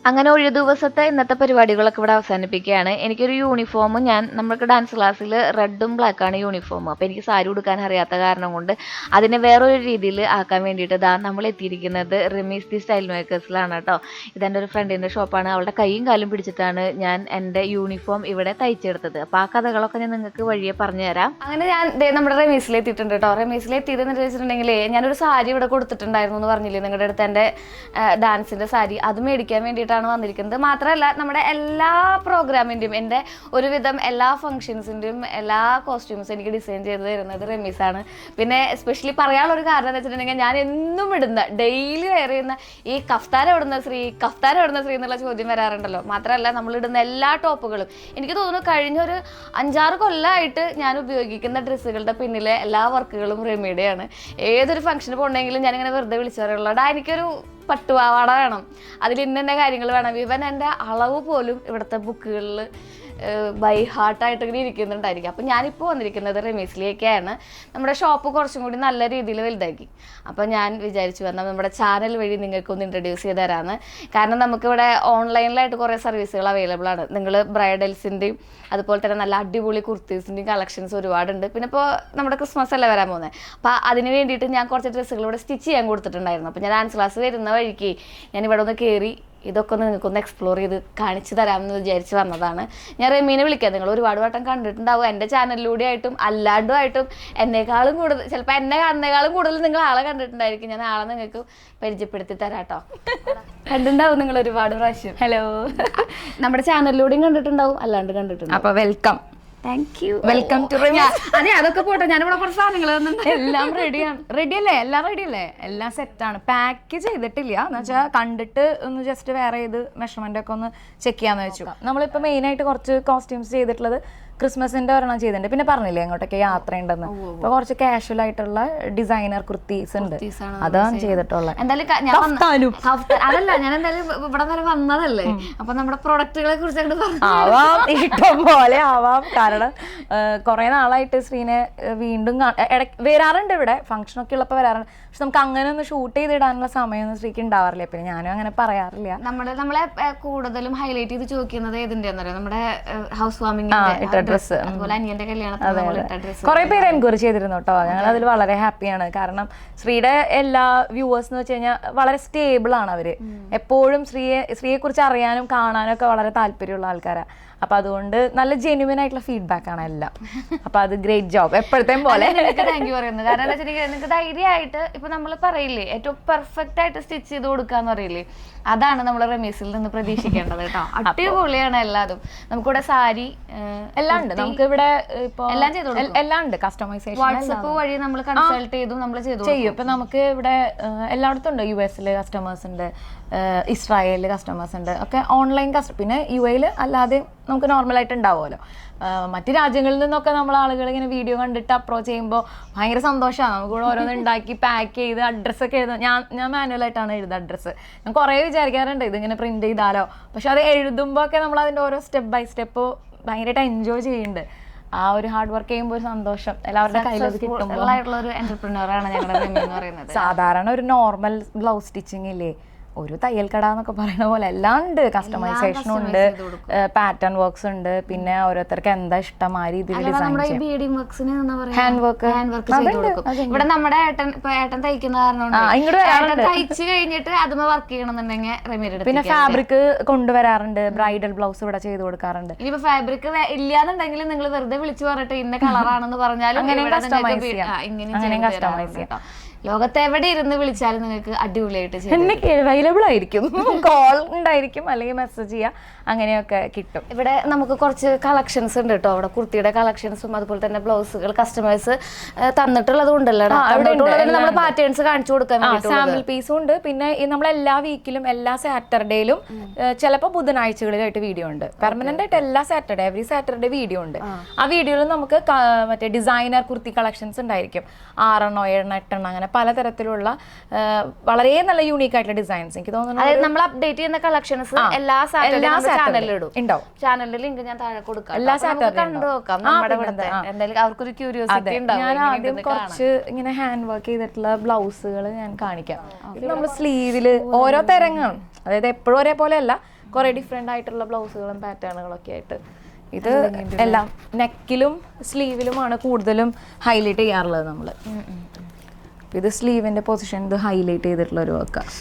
അങ്ങനെ ഒരു ദിവസത്തെ ഇന്നത്തെ പരിപാടികളൊക്കെ ഇവിടെ അവസാനിപ്പിക്കുകയാണ്. എനിക്കൊരു യൂണിഫോം നമ്മൾക്ക് ഡാൻസ് ക്ലാസ്സിൽ റെഡും ബ്ലാക്കാണ് യൂണിഫോം. അപ്പോൾ എനിക്ക് സാരി ഉടുക്കാൻ അറിയാത്ത കാരണം കൊണ്ട് അതിനെ വേറൊരു രീതിയിൽ ആക്കാൻ വേണ്ടിയിട്ട് നമ്മൾ എത്തിയിരിക്കുന്നത് റമീസ് ദി സ്റ്റൈൽ മേക്കേഴ്സിലാണ് കേട്ടോ. ഇതെൻ്റെ ഒരു ഫ്രണ്ടിൻ്റെ ഷോപ്പാണ്. അവളുടെ കൈയും കാലും പിടിച്ചിട്ടാണ് ഞാൻ എൻ്റെ യൂണിഫോം ഇവിടെ തയ്ച്ചെടുത്തത്. അപ്പോൾ ആ കഥകളൊക്കെ ഞാൻ നിങ്ങൾക്ക് വഴിയെ പറഞ്ഞു തരാം.
അങ്ങനെ ഞാൻ നമ്മുടെ റമീസിലെത്തിയിട്ടുണ്ട് കേട്ടോ. റമീസിലെത്തിയതെന്ന് വെച്ചിട്ടുണ്ടെങ്കിൽ ഞാനൊരു സാരി ഇവിടെ കൊടുത്തിട്ടുണ്ടായിരുന്നു എന്ന് പറഞ്ഞില്ലേ നിങ്ങളുടെ അടുത്ത്, എൻ്റെ ഡാൻസിൻ്റെ സാരി. അത് മേടിക്കാൻ വേണ്ടിയിട്ട് വന്നിരിക്കുന്നത്. മാത്രമല്ല നമ്മുടെ എല്ലാ പ്രോഗ്രാമിൻ്റെയും എൻ്റെ ഒരുവിധം എല്ലാ ഫംഗ്ഷൻസിൻ്റെയും എല്ലാ കോസ്റ്റ്യൂംസും എനിക്ക് ഡിസൈൻ ചെയ്ത് തരുന്നത് റമീസാണ്. പിന്നെ എസ്പെഷ്യലി പറയാനുള്ളൊരു കാരണം എന്ന് വെച്ചിട്ടുണ്ടെങ്കിൽ ഞാൻ എന്നും ഇടുന്ന ഡെയിലി വെയർ ചെയ്യുന്ന ഈ കഫ്താൻ എവിടുന്ന ശ്രീ എന്നുള്ള ചോദ്യം വരാറുണ്ടല്ലോ. മാത്രമല്ല നമ്മളിടുന്ന എല്ലാ ടോപ്പുകളും എനിക്ക് തോന്നുന്നു കഴിഞ്ഞൊരു 5-6 കൊല്ലമായിട്ട് ഞാൻ ഉപയോഗിക്കുന്ന ഡ്രസ്സുകളുടെ പിന്നിലെ എല്ലാ വർക്കുകളും റമീയുടെയാണ്. ഏതൊരു ഫംഗ്ഷന് പോകണമെങ്കിലും ഞാനിങ്ങനെ വെറുതെ വിളിച്ചു പറയുള്ളൂ, എനിക്കൊരു പട്ടുപാവാട വേണം, അതിൽ ഇന്ന കാര്യങ്ങൾ വേണം. ഇവൻ എൻ്റെ അളവ് പോലും ഇവിടുത്തെ ബുക്കുകളിൽ ബൈ ഹാർട്ടായിട്ട് ഇങ്ങനെ ഇരിക്കുന്നുണ്ടായിരിക്കും. അപ്പം ഞാനിപ്പോൾ വന്നിരിക്കുന്നത് റമീസിലേക്കാണ്. നമ്മുടെ ഷോപ്പ് കുറച്ചും കൂടി നല്ല രീതിയിൽ വലുതാക്കി. അപ്പോൾ ഞാൻ വിചാരിച്ചു വന്നാൽ നമ്മുടെ ചാനൽ വഴി നിങ്ങൾക്കൊന്ന് ഇൻട്രൊഡ്യൂസ് ചെയ്ത് തരാമെന്ന്. കാരണം നമുക്കിവിടെ ഓൺലൈനിലായിട്ട് കുറേ സർവീസുകൾ അവൈലബിൾ ആണ്. നിങ്ങൾ ബ്രൈഡൽസിൻ്റെയും അതുപോലെ തന്നെ നല്ല അടിപൊളി കുർത്തീസിൻ്റെയും കളക്ഷൻസ് ഒരുപാടുണ്ട്. പിന്നെ ഇപ്പോൾ നമ്മുടെ ക്രിസ്മസ് അല്ലേ വരാൻ പോകുന്നത്. അപ്പോൾ അതിന് വേണ്ടിയിട്ട് ഞാൻ കുറച്ച് ഡ്രസ്സുകൾ ഇവിടെ സ്റ്റിച്ച് ചെയ്യാൻ കൊടുത്തിട്ടുണ്ടായിരുന്നു. അപ്പോൾ ഞാൻ ഡാൻസ് ക്ലാസ് വരുന്ന വഴിക്ക് ഞാൻ ഇവിടെ ഒന്ന് കയറി ഇതൊക്കെ ഒന്ന് നിങ്ങൾക്കൊന്ന് എക്സ്പ്ലോർ ചെയ്ത് കാണിച്ചു തരാമെന്ന് വിചാരിച്ച് വന്നതാണ്. ഞാൻ റമീനെ വിളിക്കാം. നിങ്ങൾ ഒരുപാട് വട്ടം കണ്ടിട്ടുണ്ടാവും എൻ്റെ ചാനലിലൂടെ ആയിട്ടും അല്ലാണ്ടുമായിട്ടും. എന്നെക്കാളും കൂടുതൽ ചിലപ്പോൾ എന്നെ കാണുന്നേക്കാളും കൂടുതൽ നിങ്ങൾ ആളെ കണ്ടിട്ടുണ്ടായിരിക്കും. ഞാൻ ആളെ നിങ്ങൾക്ക് പരിചയപ്പെടുത്തി തരാം കേട്ടോ. കണ്ടിട്ടുണ്ടാവും നിങ്ങൾ ഒരുപാട് പ്രാവശ്യം.
ഹലോ.
നമ്മുടെ ചാനലിലൂടെയും കണ്ടിട്ടുണ്ടാവും അല്ലാണ്ട് കണ്ടിട്ടുണ്ടാവും.
അപ്പോൾ welcome.
Thank you.
Welcome to
അതെ അതൊക്കെ പോട്ടെ, ഞാനിവിടെ കുറച്ച് സാധനങ്ങൾ
എല്ലാം റെഡിയാണ്. റെഡിയല്ലേ? എല്ലാം റെഡിയല്ലേ? എല്ലാം സെറ്റാണ്. പാക്ക് ചെയ്തിട്ടില്ല എന്ന് വെച്ചാൽ കണ്ടിട്ട് ഒന്ന് ജസ്റ്റ് വേറെ ചെയ്ത് മെഷർമെന്റ് ഒക്കെ ഒന്ന് ചെക്ക് ചെയ്യാന്ന് വെച്ചു. നമ്മളിപ്പോൾ മെയിനായിട്ട് കുറച്ച് കോസ്റ്റ്യൂംസ് ചെയ്തിട്ടുള്ളത് ക്രിസ്മസിന്റെ ഒരെണ്ണം ചെയ്തിട്ടുണ്ട്. പിന്നെ പറഞ്ഞില്ലേ അങ്ങോട്ടൊക്കെ യാത്ര ഉണ്ടെന്ന്. അപ്പൊ കുറച്ച് കാഷ്വൽ ആയിട്ടുള്ള ഡിസൈനർ കുർത്തീസ് ഉണ്ട്, അതാണ് ചെയ്തിട്ടുള്ളത്.
അതല്ല, ഞാൻ എന്തായാലും ഇവിടെ വരെ വന്നതല്ലേ, അപ്പൊ നമ്മുടെ പ്രൊഡക്റ്റുകളെ കുറിച്ച്
ആവാം, ഇഷ്ടം പോലെ ആവാം. കാരണം കുറെ നാളായിട്ട് ശ്രീനെ വീണ്ടും വരാറുണ്ട്. ഇവിടെ ഫംഗ്ഷൻ ഒക്കെ ഉള്ളപ്പോൾ വരാറുണ്ട്. പക്ഷെ നമുക്ക് അങ്ങനെ ഒന്ന് ഷൂട്ട് ചെയ്തിടാനുള്ള സമയമൊന്നും ശ്രീക്ക് ഉണ്ടാവാറില്ല. പിന്നെ ഞാനും അങ്ങനെ പറയാറില്ല.
നമ്മളെ കൂടുതലും ഹൈലൈറ്റ് ചെയ്ത് ചോദിക്കുന്നത് ഏതിന്റെയാണെന്നറിയോ? നമ്മുടെ ഹൗസ് വാമിംഗ്
ഡ്രസ്സ്,
അതുപോലെ അനിയന്റെ കല്യാണത്തിന്
കുറെ പേര് എൻക്വയറി ചെയ്തിരുന്നു കേട്ടോ. ഞങ്ങൾ അതിൽ വളരെ ഹാപ്പിയാണ്. കാരണം ശ്രീയുടെ എല്ലാ വ്യൂവേഴ്സ് എന്ന് വെച്ച് കഴിഞ്ഞാൽ വളരെ സ്റ്റേബിൾ ആണ് അവര്. എപ്പോഴും ശ്രീയെ കുറിച്ച് അറിയാനും കാണാനും ഒക്കെ വളരെ താല്പര്യമുള്ള ആൾക്കാരാണ്. അപ്പൊ അതുകൊണ്ട് നല്ല ജെന്യുവൻ ആയിട്ടുള്ള ഫീഡ്ബാക്ക് ആണ് എല്ലാം. അപ്പൊ അത് ഗ്രേറ്റ് ജോബ് എപ്പോഴത്തെയും പോലെ.
താങ്ക് യു പറയുന്നത്. കാരണം എന്താ വെച്ചിട്ടുണ്ടെങ്കിൽ നിങ്ങൾക്ക് ധൈര്യമായിട്ട് ഇപ്പൊ നമ്മൾ പറയില്ലേ ഏറ്റവും പെർഫെക്റ്റ് ആയിട്ട് സ്റ്റിച്ച് ചെയ്ത് കൊടുക്കാന്ന് പറയില്ലേ, അതാണ് നമ്മൾ റമീസിൽ നിന്ന് പ്രതീക്ഷിക്കേണ്ടത് കേട്ടോ. അടിപൊളിയാണ് എല്ലാതും. നമുക്കിവിടെ സാരി
എല്ലാം ഉണ്ട്. നമുക്ക് ഇവിടെ
എല്ലാം ചെയ്തു കൊടുക്കും.
എല്ലാം ഉണ്ട്. കസ്റ്റമൈസേഷൻ
വാട്സപ്പ് വഴി നമ്മൾ കൺസൾട്ട് ചെയ്തു നമ്മൾ ചെയ്യും.
ഇപ്പൊ നമുക്ക് ഇവിടെ എല്ലായിടത്തും ഉണ്ട്. US കസ്റ്റമേഴ്സ് ഉണ്ട്, ഇസ്രായേലിൽ കസ്റ്റമേഴ്സ് ഉണ്ട്, ഒക്കെ ഓൺലൈൻ പിന്നെ UAയിൽ അല്ലാതെ നമുക്ക് നോർമലായിട്ട് ഉണ്ടാവുമല്ലോ. മറ്റു രാജ്യങ്ങളിൽ നിന്നൊക്കെ നമ്മൾ ആളുകൾ ഇങ്ങനെ വീഡിയോ കണ്ടിട്ട് അപ്രോച്ച് ചെയ്യുമ്പോൾ ഭയങ്കര സന്തോഷമാണ്. നമുക്കിവിടെ ഓരോന്ന് ഉണ്ടാക്കി പാക്ക് ചെയ്ത് അഡ്രസ്സൊക്കെ എഴുതാം. ഞാൻ മാനുവലായിട്ടാണ് എഴുതുക അഡ്രസ്സ്. ഞാൻ കുറേ വിചാരിക്കാറുണ്ട് ഇതിങ്ങനെ പ്രിന്റ് ചെയ്താലോ. പക്ഷെ അത് എഴുതുമ്പോൾ ഒക്കെ നമ്മൾ അതിൻ്റെ ഓരോ സ്റ്റെപ്പ് ബൈ സ്റ്റെപ്പ് ഭയങ്കരമായിട്ട് എൻജോയ് ചെയ്യുന്നുണ്ട്. ആ ഒരു ഹാർഡ് വർക്ക് ചെയ്യുമ്പോൾ ഒരു സന്തോഷം എല്ലാവരുടെ കയ്യിലത് കിട്ടുമ്പോൾ. സാധാരണ ഒരു നോർമൽ ബ്ലൗസ് സ്റ്റിച്ചിങ് ഇല്ലേ, ഒരു തയ്യൽ കട എന്നൊക്കെ പറയുന്ന പോലെ എല്ലാം ഉണ്ട്. കസ്റ്റമൈസേഷനും ഉണ്ട്, പാറ്റേൺ വർക്ക്സ് ഉണ്ട്, പിന്നെ ഓരോരുത്തർക്ക് എന്താ ഇഷ്ടം ആ രീതിയിൽ ഡിസൈൻ ഹാൻഡ് വർക്ക്.
ഇവിടെ നമ്മുടെ ഏട്ടൻ തയ്ക്കുന്ന കാരണം തയ്ച്ചു കഴിഞ്ഞിട്ട് അതുമ്മ വർക്ക് ചെയ്യണമെന്നുണ്ടെങ്കിൽ റമീരുടെ.
പിന്നെ ഫാബ്രിക് കൊണ്ടുവരാറുണ്ട്, ബ്രൈഡൽ ബ്ലൗസ് ഇവിടെ ചെയ്ത് കൊടുക്കാറുണ്ട്.
ഇനിയിപ്പോ ഫാബ്രിക് ഇല്ലാന്നുണ്ടെങ്കിൽ നിങ്ങൾ വെറുതെ വിളിച്ചു പറഞ്ഞിട്ട് ഇന്ന കളറാണെന്ന് പറഞ്ഞാലും
അങ്ങനെ കസ്റ്റമൈസ് ചെയ്യാം.
ലോകത്ത് എവിടെ ഇരുന്ന് വിളിച്ചാലും നിങ്ങൾക്ക് അടിപൊളിയായിട്ട്
എനിക്ക് അവൈലബിൾ ആയിരിക്കും. കോൾ ഉണ്ടായിരിക്കും, അല്ലെങ്കിൽ മെസ്സേജ് ചെയ്യാം, അങ്ങനെയൊക്കെ കിട്ടും.
ഇവിടെ നമുക്ക് കുറച്ച് കളക്ഷൻസ് ഉണ്ട് കേട്ടോ. അവിടെ കുർത്തിയുടെ കളക്ഷൻസും അതുപോലെ തന്നെ ബ്ലൗസുകൾ കസ്റ്റമേഴ്സ് തന്നിട്ടുള്ളത് കൊണ്ടല്ലോ നമ്മൾ പാറ്റേൺസ് കാണിച്ചു കൊടുക്കാൻ
സാമ്പിൾ പീസും ഉണ്ട്. പിന്നെ നമ്മൾ എല്ലാ വീക്കിലും എല്ലാ സാറ്റർഡേയിലും ചിലപ്പോൾ ബുധനാഴ്ചകളിലായിട്ട് വീഡിയോ ഉണ്ട്. പെർമനന്റ് ആയിട്ട് എല്ലാ സാറ്റർഡേ എവറി സാറ്റർഡേ വീഡിയോ ഉണ്ട്. ആ വീഡിയോയിൽ നമുക്ക് മറ്റേ ഡിസൈനർ കുർത്തി കളക്ഷൻസ് ഉണ്ടായിരിക്കും. 6 എണ്ണോ 7 എണ്ണോ 8 എണ്ണോ അങ്ങനെ പലതരത്തിലുള്ള വളരെ നല്ല യൂണീക്ക് ആയിട്ടുള്ള ഡിസൈൻസ്. എനിക്ക് തോന്നുന്നു
നമ്മൾ അപ്ഡേറ്റ് ചെയ്യുന്ന കളക്ഷൻസ് എല്ലാ ചാനലിലും ഉണ്ടാവും. ചാനലിൽ ലിങ്ക് ഞാൻ താഴെ കൊടുക്കാം.
എല്ലാ സാറ്റർഡേ
കണ്ടു നോക്കാം. നമ്മുടെ ഇവിടുത്തെ എന്തായാലും അവർക്കൊരു ക്യൂരിയോസിറ്റി ഉണ്ടാവും.
ഞാൻ ആദ്യം കുറച്ച് ഇങ്ങനെ ഹാൻഡ് വർക്ക് ചെയ്തിട്ടുള്ള ബ്ലൗസുകൾ ഞാൻ കാണിക്കാം. ഇത് നമ്മൾ സ്ലീവില് ഓരോ തരങ്ങളും, അതായത് എപ്പോഴും ഒരേപോലെ അല്ല, കുറെ ഡിഫറെന്റ് ആയിട്ടുള്ള ബ്ലൗസുകളും പാറ്റേണുകളും ഒക്കെ ആയിട്ട്. ഇത് എല്ലാം നെക്കിലും സ്ലീവിലുമാണ് കൂടുതലും ഹൈലൈറ്റ് ചെയ്യാറുള്ളത് നമ്മൾ. ഇത് സ്ലീവിന്റെ പൊസിഷൻ ഇത് ഹൈലൈറ്റ് ചെയ്തിട്ടുള്ള ഒരു വർക്കാണ്.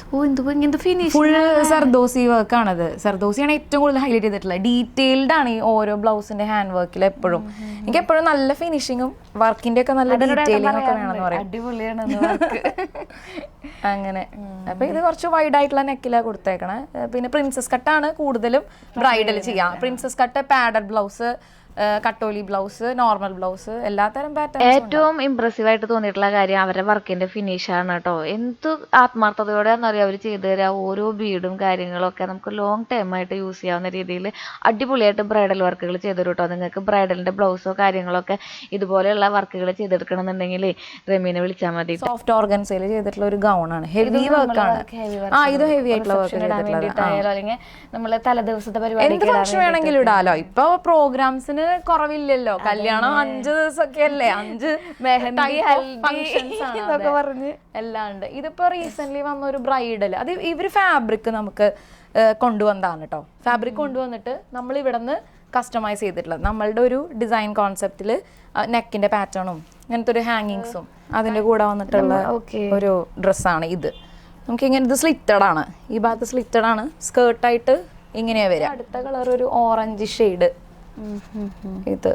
ഫുൾ സർദോസി വർക്കാണത്. സർദോസിയാണ് ഏറ്റവും കൂടുതൽ ഹൈലൈറ്റ് ചെയ്തിട്ടുള്ളത്. ഡീറ്റെയിൽഡ് ആണ് ഈ ഓരോ ബ്ലൗസിന്റെ ഹാൻഡ് വർക്കിൽ എപ്പോഴും. എനിക്ക് എപ്പോഴും നല്ല ഫിനിഷിങ്ങും വർക്കിന്റെ ഒക്കെ നല്ല ഡീറ്റെയിലിംഗ് ഒക്കെ വേണമെന്ന് പറയും. അങ്ങനെ. അപ്പൊ ഇത് കുറച്ച് വൈഡ് ആയിട്ടുള്ള നെക്കിലാണ് കൊടുത്തേക്കണേ. പിന്നെ പ്രിൻസസ് കട്ടാണ് കൂടുതലും ബ്രൈഡൽ ചെയ്യാം. പ്രിൻസസ് കട്ട് പാഡഡ് ബ്ലൗസ്
കട്ടോലി ബ്ലൗസ്, നോർമൽ ബ്ലൗസ്, എല്ലാത്തരം പാറ്റേൺ.
ഏറ്റവും ഇമ്പ്രസീവ് ആയിട്ട് തോന്നിയിട്ടുള്ള കാര്യം അവരുടെ വർക്കിന്റെ ഫിനിഷാണ് കേട്ടോ. എന്ത് ആത്മാർത്ഥതയോടെയാണെന്നറിയാം അവർ ചെയ്തു തരാ. ഓരോ ബീഡും കാര്യങ്ങളൊക്കെ നമുക്ക് ലോങ് ടൈം ആയിട്ട് യൂസ് ചെയ്യാവുന്ന രീതിയിൽ അടിപൊളിയായിട്ട് ബ്രൈഡൽ വർക്കുകൾ ചെയ്തു തരും കേട്ടോ. നിങ്ങൾക്ക് ബ്രൈഡലിന്റെ ബ്ലൗസോ കാര്യങ്ങളൊക്കെ ഇതുപോലെയുള്ള വർക്കുകൾ ചെയ്തെടുക്കണമെന്നുണ്ടെങ്കിൽ റമീനെ വിളിച്ചാൽ മതി.
സോഫ്റ്റ് ഓർഗൻസയിൽ ചെയ്തിട്ടുള്ള ഒരു ഗൗണാണ്, ഹെവി വർക്കാണ്. ഇത് ഹെവി ആയിട്ടുള്ള വർക്ക്
അല്ലെങ്കിൽ നമ്മള് തലേദിവസത്തെ പരിപാടി
എന്ത് ഫംഗ്ഷൻ വേണമെങ്കിലും ഇടാലോ. ഇപ്പൊ പ്രോഗ്രാംസിന് കുറവില്ലല്ലോ. കല്യാണം 5 ദിവസമൊക്കെ അല്ലേ, 5 ഇതൊക്കെ പറഞ്ഞ് എല്ലാം ഉണ്ട്. ഇതിപ്പോ റീസെന്റ് വന്ന ഒരു ബ്രൈഡൽ, അത് ഇവര് ഫാബ്രിക് നമുക്ക് കൊണ്ടുവന്നതാണ് കേട്ടോ. ഫാബ്രിക് കൊണ്ടുവന്നിട്ട് നമ്മൾ ഇവിടെ നിന്ന് കസ്റ്റമൈസ് ചെയ്തിട്ടുള്ളത് നമ്മളുടെ ഒരു ഡിസൈൻ കോൺസെപ്റ്റിൽ നെക്കിന്റെ പാറ്റേണും ഇങ്ങനത്തെ ഒരു ഹാങ്ങിങ്സും അതിന്റെ കൂടെ വന്നിട്ടുള്ള ഒരു ഡ്രസ്സാണ് ഇത്. നമുക്ക് ഇങ്ങനെ ഇത് സ്ലിറ്റഡ് ആണ്, ഈ ഭാഗത്ത് സ്ലിറ്റഡ് ആണ്, സ്കേർട്ടായിട്ട് ഇങ്ങനെയാ വരിക. അടുത്ത കളർ ഒരു ഓറഞ്ച് ഷെയ്ഡ്. ഇത്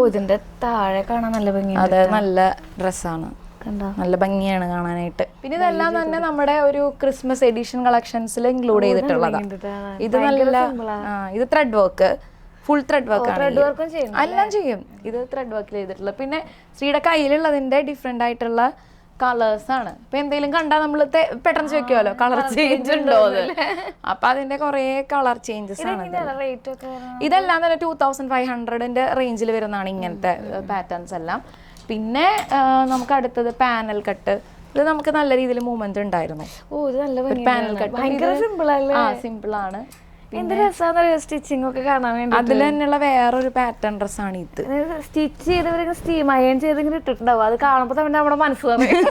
ഇതിന്റെ താഴെ കാണാൻ നല്ല ഭംഗി.
അത് നല്ല ഡ്രസ്സാണ്, നല്ല ഭംഗിയാണ് കാണാനായിട്ട്. പിന്നെ ഇതെല്ലാം തന്നെ നമ്മുടെ ഒരു ക്രിസ്മസ് എഡിഷൻ കളക്ഷൻസിൽ ഇൻക്ലൂഡ് ചെയ്തിട്ടുള്ളതാണ്. ഇത് നല്ല ഇത് thread work, full thread work ആണ്, എല്ലാം ചെയ്യും. ഇത് ത്രെഡ് വർക്കിൽ ചെയ്തിട്ടുള്ളത്. പിന്നെ ശ്രീയുടെ കയ്യിലുള്ളതിന്റെ ഡിഫറെന്റ് ആയിട്ടുള്ള കളേഴ്സ് ആണ്. ഇപ്പൊ എന്തെങ്കിലും കണ്ടാൽ നമ്മൾ പെട്ടെന്ന് ചോദിക്കുമല്ലോ കളർ ചേഞ്ച് ഉണ്ടോ എന്ന്. അപ്പൊ അതിന്റെ കുറെ കളർ ചേഞ്ചസ് ആണ്. ഇതെല്ലാം തന്നെ 2500 റേഞ്ചിൽ വരുന്നതാണ് ഇങ്ങനത്തെ പാറ്റേൺസ് എല്ലാം. പിന്നെ നമുക്ക് അടുത്തത് പാനൽ കട്ട്. ഇത് നമുക്ക് നല്ല രീതിയിൽ മൂവ്മെന്റ് ഉണ്ടായിരുന്നു. പാനൽ കട്ട് സിമ്പിൾ ആണ്.
എന്ത് രസമാണെന്നറിയോ സ്റ്റിച്ചിങ് ഒക്കെ കാണാൻ വേണ്ടി.
അതിൽ തന്നെയുള്ള വേറൊരു പാറ്റേൺ ഡ്രസ്സാണ് ഇത്.
സ്റ്റിച്ച് ചെയ്തവരൊക്കെ സ്റ്റീം അയൺ ചെയ്ത് ഇങ്ങനെ ഇട്ടിട്ടുണ്ടാവും. അത് കാണുമ്പോൾ തന്നെ നമ്മുടെ മനസ്സ് പറയും.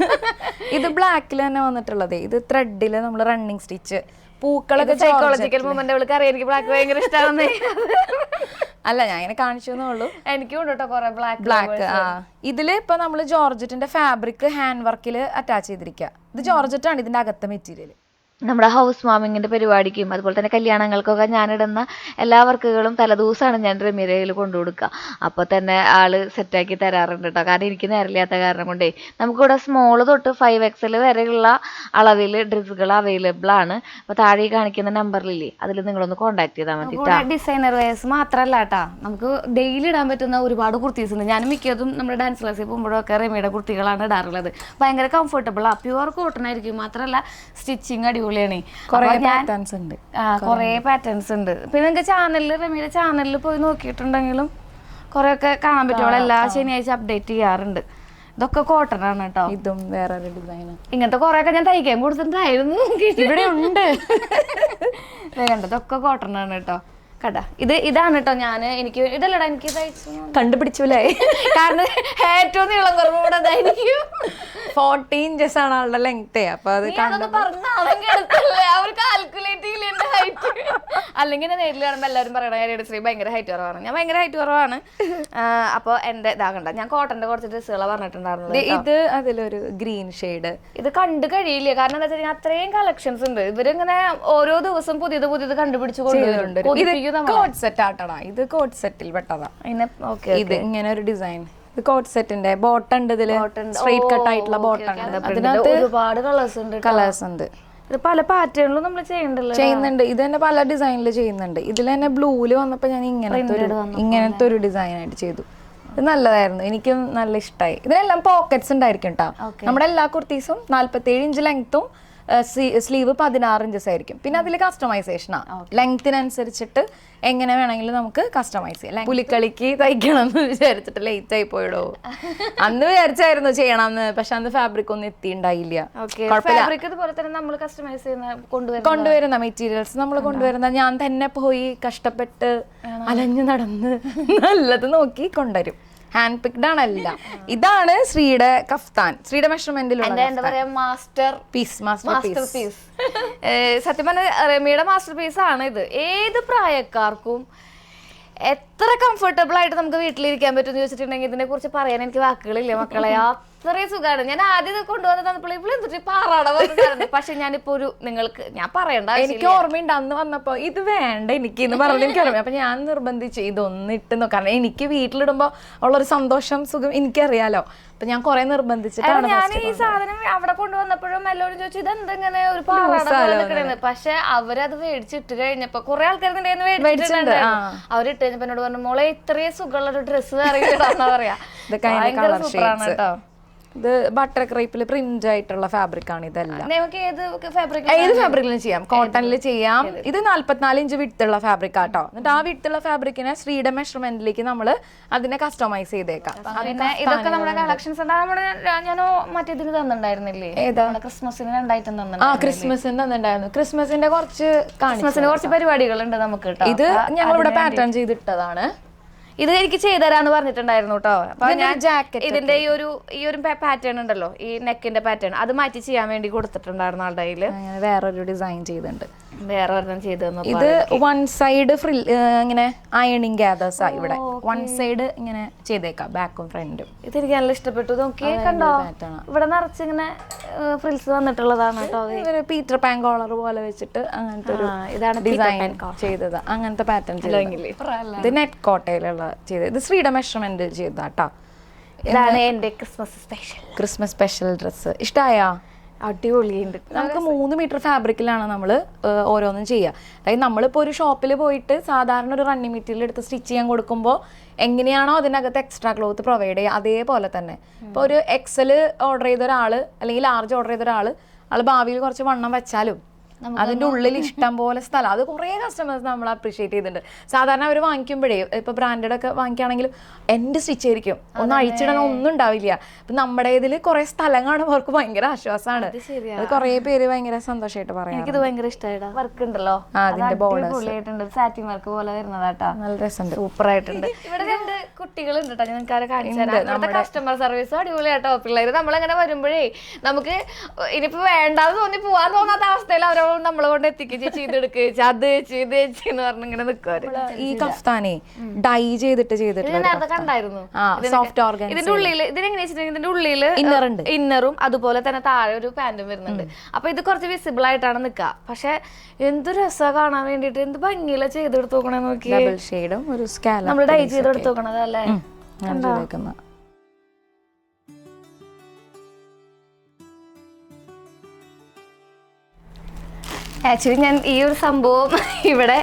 ഇത് ബ്ലാക്കിൽ തന്നെ വന്നിട്ടുള്ളത്. ഇത് ത്രെഡില് നമ്മൾ റണ്ണിങ് സ്റ്റിച്ച്, പൂക്കളൊക്കെ
സൈക്കോളജിക്കൽ മൊമെന്റ് അവൾക്ക് അറിയാം. എനിക്ക് ബ്ലാക്ക് ഭയങ്കര ഇഷ്ടമാണ്.
അല്ല, ഞാൻ ഇങ്ങനെ കാണിച്ചു എന്നുള്ളൂ.
എനിക്കും ഉണ്ട് കേട്ടോ കുറെ
ബ്ലാക്ക്. ഇതില് ഇപ്പൊ നമ്മള് ജോർജറ്റിന്റെ ഫാബ്രിക് ഹാൻഡ് വർക്കിൽ അറ്റാച്ച് ചെയ്തിരിക്കുക. ഇത് ജോർജറ്റ് ആണ് ഇതിന്റെ അകത്തെ മെറ്റീരിയൽ.
നമ്മുടെ ഹൗസ് വാമിങ്ങിൻ്റെ പരിപാടിക്കും അതുപോലെ തന്നെ കല്യാണങ്ങൾക്കൊക്കെ ഞാനിടുന്ന എല്ലാ വർക്കുകളും തലേദിവസമാണ് ഞാൻ റമീരയിൽ കൊണ്ടു കൊടുക്കുക. അപ്പോൾ തന്നെ ആള് സെറ്റാക്കി തരാറുണ്ട് കേട്ടോ. കാരണം എനിക്ക് നേരില്ലാത്ത കാരണം കൊണ്ടേ നമുക്കിവിടെ സ്മോൾ തൊട്ട് 5XL വരെയുള്ള അളവിൽ ഡ്രസ്സുകൾ അവൈലബിൾ ആണ്. അപ്പോൾ താഴെ കാണിക്കുന്ന നമ്പറിലില്ലേ, അതിൽ നിങ്ങളൊന്ന് കോൺടാക്ട് ചെയ്താൽ മതി.
ഡിസൈനർ വെയർസ് മാത്രമല്ല കേട്ടാ, നമുക്ക് ഡെയിലി ഇടാൻ പറ്റുന്ന ഒരുപാട് കുർത്തീസ് ഉണ്ട്. ഞാൻ മിക്കതും നമ്മുടെ ഡാൻസ് ക്ലാസ്സിൽ പോകുമ്പോഴൊക്കെ റമീയുടെ കുർത്തികളാണ് ഇടാറുള്ളത്. ഭയങ്കര കംഫർട്ടബിളാ, പ്യുവർ കോട്ടൺ ആയിരിക്കും. മാത്രമല്ല സ്റ്റിച്ചിങ് അടിപൊളിയാണ്. കുറെ പാറ്റേൺസ് ഉണ്ട്. പിന്നെ നിങ്ങൾക്ക് ചാനലിൽ റമീയുടെ ചാനലിൽ പോയി നോക്കിയിട്ടുണ്ടെങ്കിലും കുറെയൊക്കെ കാണാൻ പറ്റുള്ളൂ. എല്ലാ ശനിയാഴ്ച അപ്ഡേറ്റ് ചെയ്യാറുണ്ട്. ഇതൊക്കെ കോട്ടൺ ആണ് കേട്ടോ.
ഇതും വേറൊരു ഡിസൈൻ.
ഇങ്ങനത്തെ കുറെയൊക്കെ ഞാൻ തയ്ക്കാൻ കൊടുത്തിട്ടുണ്ടായിരുന്നു, ഇവിടെ ഉണ്ട്. ഇതൊക്കെ കോട്ടൺ ആണ് കേട്ടോ. കടാ ഇതാണ് കേട്ടോ. എനിക്ക് ഇതല്ലടാ എനിക്ക്
കണ്ടുപിടിച്ചൂലേ,
കാരണം ഏറ്റവും നീളം കുറവ് കൂടെ അതായിരിക്കും.
40 inches ആണ് ആളുടെ ലെങ്ത്. അപ്പൊ അത്
അവർ കാൽക്കുലേറ്റ് ചെയ്യില്ല എന്റെ ഹൈറ്റ്. അല്ലെങ്കിൽ നേരിൽ കാണുമ്പോൾ എല്ലാവരും പറയണ ശ്രീ ഭയങ്കര ഹൈറ്റ് കുറവാണ്. ഞാൻ ഭയങ്കര ഹൈറ്റ് കുറവാണ്. അപ്പൊ എന്റെ ഇതാകണ്ട, ഞാൻ കോട്ടന്റെ കുറച്ച് ഡ്രസ്സുകളെ പറഞ്ഞിട്ടുണ്ടായിരുന്നത്.
ഇത് അതിലൊരു ഗ്രീൻ ഷെയ്ഡ്.
ഇത് കണ്ടു കഴിയില്ല, കാരണം എന്താ വെച്ചാൽ അത്രയും കളക്ഷൻസ് ഉണ്ട്. ഇവരിങ്ങനെ ഓരോ ദിവസം പുതിയത് കണ്ടുപിടിച്ചു കൊണ്ടുവരുന്നുണ്ട്.
കോട്ട് സെറ്റ് ആട്ടടാ, ഇത് കോട്ട് സെറ്റിൽ പെട്ടതാ. ഇത് ഇങ്ങനെ ഒരു ഡിസൈൻ. ഇത് കോട്ട് സെറ്റിന്റെ ബോട്ടം ഉണ്ട്. ഇതില് സ്ട്രൈറ്റ് കട്ട് ആയിട്ടുള്ള ബോട്ടം ഉണ്ട്. അതിനകത്ത് ഒരുപാട് കളേഴ്സ് ഉണ്ട്.
ഇത് പല പാറ്റേണിലും നമ്മൾ
ചെയ്യുന്നുണ്ട്. ഇത് തന്നെ പല ഡിസൈനിൽ ചെയ്യുന്നുണ്ട്. ഇതിൽ തന്നെ ബ്ലൂല് വന്നപ്പോ ഞാൻ ഇങ്ങനത്തെ ഒരു ഡിസൈൻ ആയിട്ട് ചെയ്തു. ഇത് നല്ലതായിരുന്നു, എനിക്കും നല്ല ഇഷ്ടമായി. ഇതിനെല്ലാം പോക്കറ്റ്സ് ഉണ്ടായിരിക്കും കേട്ടോ. നമ്മുടെ എല്ലാ കുർത്തീസും 47 ഇഞ്ച് ലെങ്ത്തും സ്ലീവ് 16 inches ആയിരിക്കും. പിന്നെ അതിൽ കസ്റ്റമൈസേഷനാണ്, ലെങ്ത്തിനനുസരിച്ചിട്ട് എങ്ങനെ വേണമെങ്കിലും നമുക്ക് കസ്റ്റമൈസ് ചെയ്യാം. പുലിക്കളിക്ക് തയ്ക്കണം എന്ന് വിചാരിച്ചിട്ട് ലേറ്റ് ആയി പോയിടോ. അന്ന് വിചാരിച്ചായിരുന്നു ചെയ്യണമെന്ന്, പക്ഷെ അന്ന് ഫാബ്രിക് ഒന്നും എത്തിണ്ടായില്ല. കൊണ്ടുവരുന്ന മെറ്റീരിയൽസ് നമ്മൾ കൊണ്ടുവരുന്ന ഞാൻ തന്നെ പോയി കഷ്ടപ്പെട്ട് അലഞ്ഞു നടന്ന് നല്ലത് നോക്കി കൊണ്ടുവരും. ഹാൻഡ് പിക്ഡ് ആണല്ല. ഇതാണ് ശ്രീയുടെ കഫ്താൻ, ശ്രീയുടെ മെഷർമെന്റിലുള്ള
എന്താ പറയാ മാസ്റ്റർ പീസ്. സത്യം പറഞ്ഞ റമീയുടെ മാസ്റ്റർ പീസ് ആണ് ഇത്. ഏത് പ്രായക്കാർക്കും എത്ര കംഫർട്ടബിൾ ആയിട്ട് നമുക്ക് വീട്ടിലിരിക്കാൻ പറ്റും എന്ന് ചോദിച്ചിട്ടുണ്ടെങ്കിൽ ഇതിനെ കുറിച്ച് പറയാൻ എനിക്ക് വാക്കുകളില്ല മക്കളെ. ഇത്രയും സുഖമാണ്. ഞാൻ ആദ്യം ഇത് കൊണ്ടുവന്ന് തന്നപ്പോൾ ഇപ്പോൾ എന്തൊരു പാറാട. പക്ഷെ ഞാനിപ്പോ ഒരു നിങ്ങൾക്ക് ഞാൻ പറയണ്ട,
എനിക്ക് ഓർമ്മയുണ്ട് അന്ന് വന്നപ്പോ ഇത് വേണ്ട എനിക്ക് എന്ന് പറഞ്ഞത് എനിക്ക് ഓർമ്മ. അപ്പൊ ഞാൻ നിർബന്ധിച്ച് ഇതൊന്നും ഇട്ട് നോക്കാം, കാരണം എനിക്ക് വീട്ടിലിടുമ്പോ ഉള്ളൊരു സന്തോഷം സുഖം എനിക്കറിയാലോ. അപ്പൊ ഞാൻ കുറെ നിർബന്ധിച്ചിട്ടാണ്.
ഞാൻ ഈ സാധനം അവിടെ കൊണ്ടുവന്നപ്പോഴും എല്ലാവരും ചോദിച്ചു ഇതെന്തെങ്ങനെ ഒരു പാറാട. പക്ഷെ അവരത് മേടിച്ചിട്ട് കഴിഞ്ഞപ്പോ കുറെ ആൾക്കാർ മേടിച്ചിട്ടുണ്ട്. അവരിട്ട് കഴിഞ്ഞപ്പോ എന്നോട് പറഞ്ഞു മോളെ ഇത്രയും സുഖമുള്ള ഒരു ഡ്രസ്സ് അറിയില്ലെന്നാ പറയാ. ഭയങ്കര സൂപ്പറാണ് കേട്ടോ.
ഇത് ബട്ടർ ക്രേപ്പിൽ പ്രിന്റ് ആയിട്ടുള്ള ഫാബ്രിക് ആണ് ഇതെല്ലാം.
നമുക്ക് ഏത്
ഫാബ്രിക്കിലും ചെയ്യാം, കോട്ടണിൽ ചെയ്യാം. ഇത് 44 ഇഞ്ച് വിട്ടുള്ള ഫാബ്രിക് ആട്ടോ. എന്നിട്ട് ആ വിട്ടുള്ള ഫാബ്രിക്കിനെ ശ്രീയുടെ മെഷർമെന്റിലേക്ക് നമ്മൾ അതിനെ കസ്റ്റമൈസ് ചെയ്തേക്കാം.
പിന്നെ ഇതൊക്കെ നമ്മുടെ കളക്ഷൻസ് ഞാൻ മറ്റേതിന് തന്നിട്ടുണ്ടായിരുന്നില്ലേ, ക്രിസ്മസിന് 2 തന്നിട്ടുണ്ട്.
ക്രിസ്മസിന് തന്നിട്ടുണ്ടായിരുന്നു. ക്രിസ്മസിന്റെ കുറച്ച്
പരിപാടികളുണ്ട് നമുക്ക്.
ഇത് ഞങ്ങളിവിടെ പാറ്റേൺ ചെയ്തിട്ടതാണ്.
ഇത് എനിക്ക് ചെയ്തുതരാന്ന് പറഞ്ഞിട്ടുണ്ടായിരുന്നു കേട്ടോ. അപ്പൊ ഞാൻ ഇതിന്റെ ഈ ഒരു പാറ്റേൺ ഉണ്ടല്ലോ, ഈ നെക്കിന്റെ പാറ്റേൺ അത് മാറ്റി ചെയ്യാൻ വേണ്ടി കൊടുത്തിട്ടുണ്ടായിരുന്നു ആളുടെ കയ്യില്.
വേറൊരു ഡിസൈൻ ചെയ്തിട്ടുണ്ട്,
വേറെ ഒരെണ്ണം ചെയ്തു തന്നു.
ഇത് വൺ സൈഡ് ഇങ്ങനെ അയണിങ് ഗ്യാദേഴ്സ് ആയി ഇവിടെ വൺ സൈഡ് ഇങ്ങനെ ചെയ്തേക്കാം, ബാക്കും ഫ്രണ്ടും.
ഇതെനിക്ക് നല്ല ഇഷ്ടപ്പെട്ടു. നോക്കി കണ്ടോ, ഇവിടെ നിറച്ച് ഇങ്ങനെ ഫ്രിൽസ് വന്നിട്ടുള്ളതാണ് കേട്ടോ.
പീറ്റർ പാൻ കോളർ പോലെ വെച്ചിട്ട് അങ്ങനത്തെ ഒരു
ഇതാണ്
ഡിസൈൻ ചെയ്തത്, അങ്ങനത്തെ പാറ്റേൺ ചെയ്തെങ്കിൽ. ഇത് നെറ്റ് കോട്ടയിലുള്ള ചെയ്തത്. ഇത് ശ്രീയുടെ മെഷർമെന്റ് ചെയ്താട്ടോ.
ഇതാണ് എന്റെ ക്രിസ്മസ് സ്പെഷ്യൽ
ഡ്രസ്സ്. ഇഷ്ടായോ?
അടിപൊളിയുണ്ട്.
നമുക്ക് 3 മീറ്റർ ഫാബ്രിക്കിലാണ് നമ്മൾ ഓരോന്നും ചെയ്യുക. അതായത് നമ്മളിപ്പോൾ ഒരു ഷോപ്പിൽ പോയിട്ട് സാധാരണ ഒരു റണ്ണിങ് മെറ്റീരിയൽ എടുത്ത് സ്റ്റിച്ച് ചെയ്യാൻ കൊടുക്കുമ്പോൾ എങ്ങനെയാണോ അതിനകത്ത് എക്സ്ട്രാ ക്ലോത്ത് പ്രൊവൈഡ് ചെയ്യുക അതേപോലെ തന്നെ. ഇപ്പോൾ ഒരു XL ഓർഡർ ചെയ്ത ഒരാൾ അല്ലെങ്കിൽ ലാർജ് ഓർഡർ ചെയ്ത ഒരാൾ ഭാവിയിൽ കുറച്ച് വണ്ണം വെച്ചാലും അതിൻ്റെ ഉള്ളിൽ ഇഷ്ടം പോലെ സ്ഥലം. അത് കുറേ കസ്റ്റമേഴ്സ് നമ്മൾ അപ്രീഷിയേറ്റ് ചെയ്തിട്ടുണ്ട്. സാധാരണ അവർ വാങ്ങിക്കുമ്പോഴേ ഇപ്പോൾ ബ്രാൻഡഡ് ഒക്കെ വാങ്ങിക്കുകയാണെങ്കിലും എൻ്റെ സ്റ്റിച്ച് ആയിരിക്കും, ഒന്ന് അഴിച്ചിടാൻ ഒന്നും ഉണ്ടാവില്ല. അപ്പം നമ്മുടെ ഇതിൽ കുറേ സ്ഥലം കാണുമ്പോൾ അവർക്ക് ഭയങ്കര ആശ്വാസമാണ്. അത് കുറേ പേര് ഭയങ്കര സന്തോഷമായിട്ട് പറയാം.
എനിക്കിത് ഭയങ്കര ഇഷ്ടമായിട്ടാ. വർക്ക് ഉണ്ടല്ലോ,
അതിന്റെ ബോർഡർ
സാറ്റിൻ വർക്ക് പോലെ വരുന്നതാട്ടാ,
നല്ല രസമുണ്ട്,
സൂപ്പർ ആയിട്ടുണ്ട്. ഇവിടെ 2 കുട്ടികളുണ്ട് കേട്ടോ, ഞങ്ങൾക്ക് കാണിച്ചു. കസ്റ്റമർ സർവീസ് അടിപൊളിയാട്ടോ. പിള്ളേര് നമ്മളങ്ങനെ വരുമ്പോഴേ നമുക്ക് ഇനിയിപ്പോ വേണ്ടാന്ന് തോന്നി പോവാൻ തോന്നാത്ത അവസ്ഥയിൽ അവരോ നമ്മളെ കൊണ്ട് എത്തിക്കുക, ചെയ്തെടുക്കുക, അത് ഇത് എന്ന് പറഞ്ഞിങ്ങനെ നിൽക്കുവാര്.
ഈ കഫ്താനെ ഡൈ ചെയ്തിട്ട്
നേരത്തെ കണ്ടായിരുന്നു.
Soft organ.
ഇതിന്റെ ഉള്ളിൽ ഇതിനെങ്ങനെ വെച്ചിട്ടുണ്ടെങ്കിൽ ഇതിന്റെ ഉള്ളില് ഇന്നറും അതുപോലെ തന്നെ താഴെ ഒരു പാന്റും വരുന്നുണ്ട്. അപ്പൊ ഇത് കുറച്ച് വിസിബിൾ ആയിട്ടാണ് നിക്കുക. പക്ഷെ എന്ത് രസമാണ് കാണാൻ വേണ്ടിട്ട്, എന്ത് ഭംഗിയില ചെയ്തെടുത്ത് നോക്കണേ. നോക്കി
ഷെയ്ഡും ഒരു സ്കാലപ്പ്
നമ്മൾ ഡൈ ചെയ്തെടുത്ത് നോക്കണത് അല്ലേ. ആക്ച്വലി ഞാൻ ഈ ഒരു സംഭവം ഇവിടെ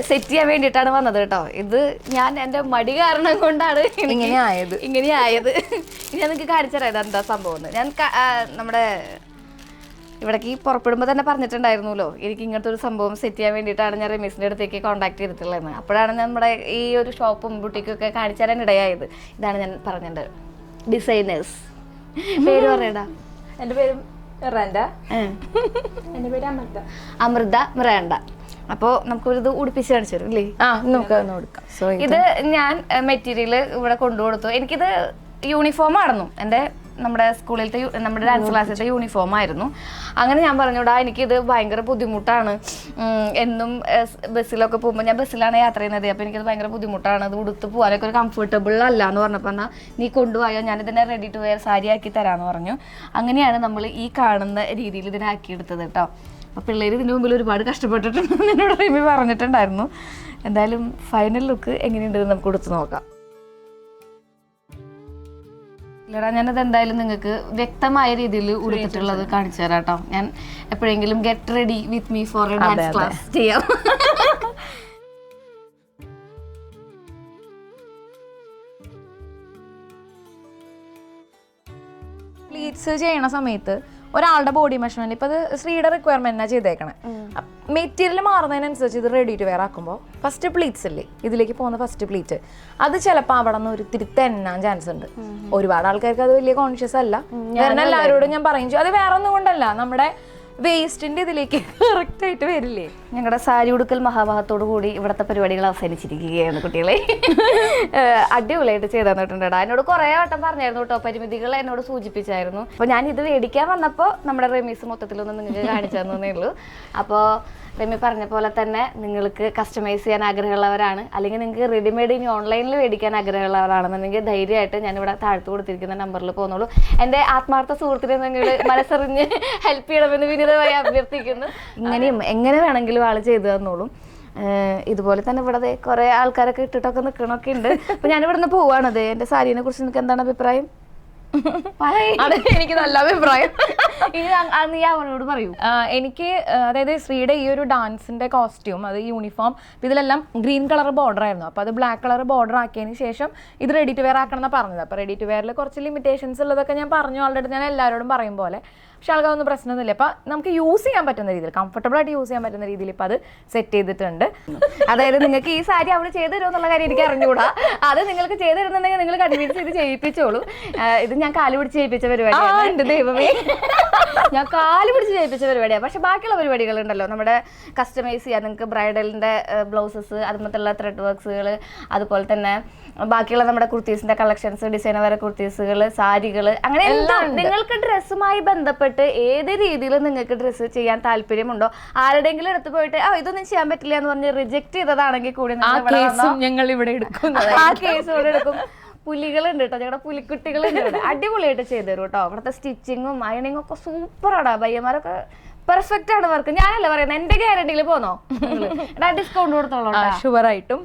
സെറ്റ് ചെയ്യാൻ വേണ്ടിയിട്ടാണ് വന്നത് കേട്ടോ. ഇത് ഞാൻ എൻ്റെ മടി കാരണം കൊണ്ടാണ് ഇങ്ങനെയായത്. ഞാൻ നിങ്ങൾക്ക് കാണിച്ചു തരാം ഇതെന്താ സംഭവം. ഞാൻ നമ്മുടെ ഇവിടേക്ക് പുറപ്പെടുമ്പോൾ തന്നെ പറഞ്ഞിട്ടുണ്ടായിരുന്നല്ലോ എനിക്ക് ഇങ്ങനത്തെ ഒരു സംഭവം സെറ്റ് ചെയ്യാൻ വേണ്ടിയിട്ടാണ് ഞാൻ റമീസിൻ്റെ അടുത്തേക്ക് കോൺടാക്ട് ചെയ്തിട്ടുള്ളത്. അപ്പോഴാണ് നമ്മുടെ ഈ ഒരു ഷോപ്പും ബുട്ടിക്കും ഒക്കെ കാണിച്ചു തരാൻ ഇടയായത്. ഇതാണ് ഞാൻ പറഞ്ഞത്, ഡിസൈനേഴ്സ്. പേര് പറയടാ.
എൻ്റെ പേരും
അമൃത മിറാണ്ട. അപ്പോൾ നമുക്കൊരിത് ഉടുപ്പിച്ച് കാണിച്ചു തരും അല്ലേ? ഇത് ഞാൻ മെറ്റീരിയൽ ഇവിടെ കൊണ്ടുകൊടുത്തു. എനിക്കിത് യൂണിഫോം ആയിരുന്നു, നമ്മുടെ സ്കൂളിലത്തെ നമ്മുടെ ഡാൻസ് ക്ലാസ്സിലത്തെ യൂണിഫോം ആയിരുന്നു. അങ്ങനെ ഞാൻ പറഞ്ഞുകൂടാ എനിക്കിത് ഭയങ്കര ബുദ്ധിമുട്ടാണ്, എന്നും ബസ്സിലൊക്കെ പോകുമ്പോൾ ഞാൻ ബസ്സിലാണ് യാത്ര ചെയ്യുന്നത്. അപ്പോൾ എനിക്കത് ഭയങ്കര ബുദ്ധിമുട്ടാണ്, അത് ഉടുത്ത് പോകാനൊക്കെ ഒരു കംഫർട്ടബിൾ അല്ല എന്ന് പറഞ്ഞപ്പോൾ എന്നാൽ നീ കൊണ്ടുപോയോ, ഞാനിതിനെ റെഡി ടു വെയർ സാരി ആക്കി തരാമെന്ന് പറഞ്ഞു. അങ്ങനെയാണ് നമ്മൾ ഈ കാണുന്ന രീതിയിൽ ഇതിനാക്കിയെടുത്തത് കേട്ടോ. അപ്പോൾ പിള്ളേർ ഇതിന് മുമ്പിൽ ഒരുപാട് കഷ്ടപ്പെട്ടിട്ടുണ്ടെന്ന് എന്നോട് റിമി പറഞ്ഞിട്ടുണ്ടായിരുന്നു. എന്തായാലും ഫൈനൽ ലുക്ക് എങ്ങനെയുണ്ടെന്ന് നമുക്ക് കൊടുത്ത് നോക്കാം. ഇല്ലടാ, ഞാനത് എന്തായാലും നിങ്ങൾക്ക് വ്യക്തമായ രീതിയിൽ ഉടുത്തിട്ടുള്ളത് കാണിച്ചു തരാം കേട്ടോ. ഞാൻ എപ്പോഴെങ്കിലും get ready with me for A dance class ചെയ്യാം.
പ്ലീറ്റ്സ് ചെയ്യണ സമയത്ത് ഒരാളുടെ ബോഡി മെഷർമെന്റ് ഇപ്പൊ അത് ശ്രീയുടെ റിക്വയർമെന്റിനാ ചെയ്തേക്കണേ. മെറ്റീരിയൽ മാറുന്നതിനനുസരിച്ച് ഇത് റെഡി ടു വെയർ ആക്കുമ്പോൾ ഫസ്റ്റ് പ്ലീറ്റ്സ് ഇല്ലേ, ഇതിലേക്ക് പോകുന്ന ഫസ്റ്റ് പ്ലീറ്റ് അത് ചിലപ്പോൾ അവിടെ നിന്ന് ഒരു തിരി തെന്നാൻ ചാൻസ് ഉണ്ട്. ഒരുപാട് ആൾക്കാർക്ക് അത് വലിയ കോൺഷ്യസ് അല്ല. കാരണം എല്ലാവരോടും ഞാൻ പറയും അത് വേറെ ഒന്നും കൊണ്ടല്ല, നമ്മുടെ വേസ്റ്റിന്റെ ഇതിലേക്ക് കറക്റ്റ് ആയിട്ട് വരില്ലേ.
ഞങ്ങളുടെ സാരി ഉടുക്കൽ മഹാഭാഗത്തോടു കൂടി ഇവിടുത്തെ പരിപാടികൾ അവസാനിച്ചിരിക്കുകയാണ് കുട്ടികളെ. അടിപൊളിയായിട്ട് ചെയ്തു തന്നിട്ടുണ്ടാ. എന്നോട് കുറേ വട്ടം പറഞ്ഞായിരുന്നു കേട്ടോ, പരിമിതികൾ എന്നോട് സൂചിപ്പിച്ചായിരുന്നു. അപ്പോൾ ഞാൻ ഇത് മേടിക്കാൻ വന്നപ്പോൾ നമ്മുടെ റമീസ് മൊത്തത്തിലൊന്നും നിങ്ങൾക്ക് കാണിച്ചു തന്നേ ഉള്ളൂ. അപ്പോൾ റിമി പറഞ്ഞ പോലെ തന്നെ നിങ്ങൾക്ക് കസ്റ്റമൈസ് ചെയ്യാൻ ആഗ്രഹമുള്ളവരാണ്, അല്ലെങ്കിൽ നിങ്ങൾക്ക് റെഡിമെയ്ഡ് ഇനി ഓൺലൈനിൽ മേടിക്കാൻ ആഗ്രഹമുള്ളവരാണെന്നുണ്ടെങ്കിൽ ധൈര്യമായിട്ട് ഞാനിവിടെ താഴ്ത്തു കൊടുത്തിരിക്കുന്ന നമ്പറിൽ പോകുന്നുള്ളൂ. എൻ്റെ ആത്മാർത്ഥ സുഹൃത്തിനെ നിങ്ങൾ മനസ്സറിഞ്ഞ് ഹെൽപ്പ് ചെയ്യണമെന്ന് വിനീതമായി അഭ്യർത്ഥിക്കുന്നു. ഇങ്ങനെയും എങ്ങനെ വേണമെങ്കിലും ആൾ ചെയ്തു തന്നോളും. ഇതുപോലെ തന്നെ ഇവിടെ കുറെ ആൾക്കാരൊക്കെ ഇട്ടിട്ടൊക്കെ നിൽക്കണമൊക്കെ ഉണ്ട്. അപ്പൊ ഞാൻ ഇവിടെ നിന്ന് പോവാണത്. എൻ്റെ സാരീനെ കുറിച്ച് നിങ്ങൾക്ക് എന്താണ് അഭിപ്രായം?
അത് എനിക്ക് നല്ല അഭിപ്രായം.
നീ അവളോട് പറയൂ.
എനിക്ക് അതായത് ശ്രീയുടെ ഈ ഒരു ഡാൻസിന്റെ കോസ്റ്റ്യൂം, അത് യൂണിഫോം, ഇതിലെല്ലാം ഗ്രീൻ കളർ ബോർഡർ ആയിരുന്നു. അപ്പോൾ അത് ബ്ലാക്ക് കളർ ബോർഡർ ആക്കിയതിന് ശേഷം ഇത് റെഡി ടു വെയർ ആക്കണം എന്നാണ് പറഞ്ഞത്. അപ്പോൾ റെഡി ടു വെയറിൽ കുറച്ച് ലിമിറ്റേഷൻസ് ഉള്ളതൊക്കെ ഞാൻ പറഞ്ഞു ആളുടെ അടുത്ത്, ഞാൻ എല്ലാവരോടും പറയും പോലെ. പക്ഷെ ആൾക്കാരൊന്നും പ്രശ്നമൊന്നുമില്ല. അപ്പം നമുക്ക് യൂസ് ചെയ്യാൻ പറ്റുന്ന രീതിയിൽ, കംഫർട്ടബിൾ ആയിട്ട് യൂസ് ചെയ്യാൻ പറ്റുന്ന രീതിയിൽ ഇപ്പം അത് സെറ്റ് ചെയ്തിട്ടുണ്ട്.
അതായത് നിങ്ങൾക്ക് ഈ സാരി അവള് ചെയ്തു തരുമോ എന്നുള്ള കാര്യം എനിക്ക് അറിഞ്ഞുകൂടാ. അത് നിങ്ങൾക്ക് ചെയ്തു തരുന്നുണ്ടെങ്കിൽ നിങ്ങൾ കൺവീൻസ് ചെയ്ത് ചെയ്യിപ്പിച്ചോളൂ. ഇത് ഞാൻ കാല് പിടിച്ച് ചെയ്യിപ്പിച്ച പരിപാടിയാണ്.
എൻ്റെ ദൈവമേ,
ഞാൻ കാല് പിടിച്ച് ചെയ്യിപ്പിച്ച പരിപാടിയാണ്. പക്ഷെ ബാക്കിയുള്ള പരിപാടികളുണ്ടല്ലോ, നമ്മുടെ കസ്റ്റമൈസ് ചെയ്യാൻ നിങ്ങൾക്ക് ബ്രൈഡലിൻ്റെ ബ്ലൗസസ്, അതുപോലത്തുള്ള ത്രെഡ് വർക്ക്സുകൾ, അതുപോലെ തന്നെ ബാക്കിയുള്ള നമ്മുടെ കുർത്തീസിന്റെ കളക്ഷൻസ്, ഡിസൈനർ വരെ കുർത്തീസുകൾ, സാരികൾ, അങ്ങനെ എല്ലാം നിങ്ങൾക്ക് ഡ്രസ്സുമായി ബന്ധപ്പെട്ട് ഏത് രീതിയിൽ നിങ്ങൾക്ക് ഡ്രസ്സ് ചെയ്യാൻ താല്പര്യമുണ്ടോ, ആരുടെയെങ്കിലും അടുത്ത് പോയിട്ട് ഇതൊന്നും ചെയ്യാൻ പറ്റില്ല എന്ന് പറഞ്ഞ് റിജക്ട് ചെയ്തതാണെങ്കിൽ കൂടി
ഞങ്ങൾ ഇവിടെ എടുക്കും.
ആ കേസ് ഇവിടെ എടുക്കും. പുലികളുണ്ട് കേട്ടോ, ഞങ്ങളുടെ പുലിക്കുട്ടികളുണ്ട് ഇവിടെ, അടിപൊളിയായിട്ട് ചെയ്തു തരും കേട്ടോ. അവിടുത്തെ സ്റ്റിച്ചിങ്ങും അയണിങ്ങും ഒക്കെ സൂപ്പറാണ്. പയ്യന്മാരൊക്കെ പെർഫെക്റ്റ് ആണ് വർക്ക്. ഞാനല്ല പറയുന്നത്, എന്റെ ഗ്യാരണ്ടിയിൽ പോന്നോ, ഡിസ്കൗണ്ട് കൊടുത്തോളൂ.
ഷുവറായിട്ടും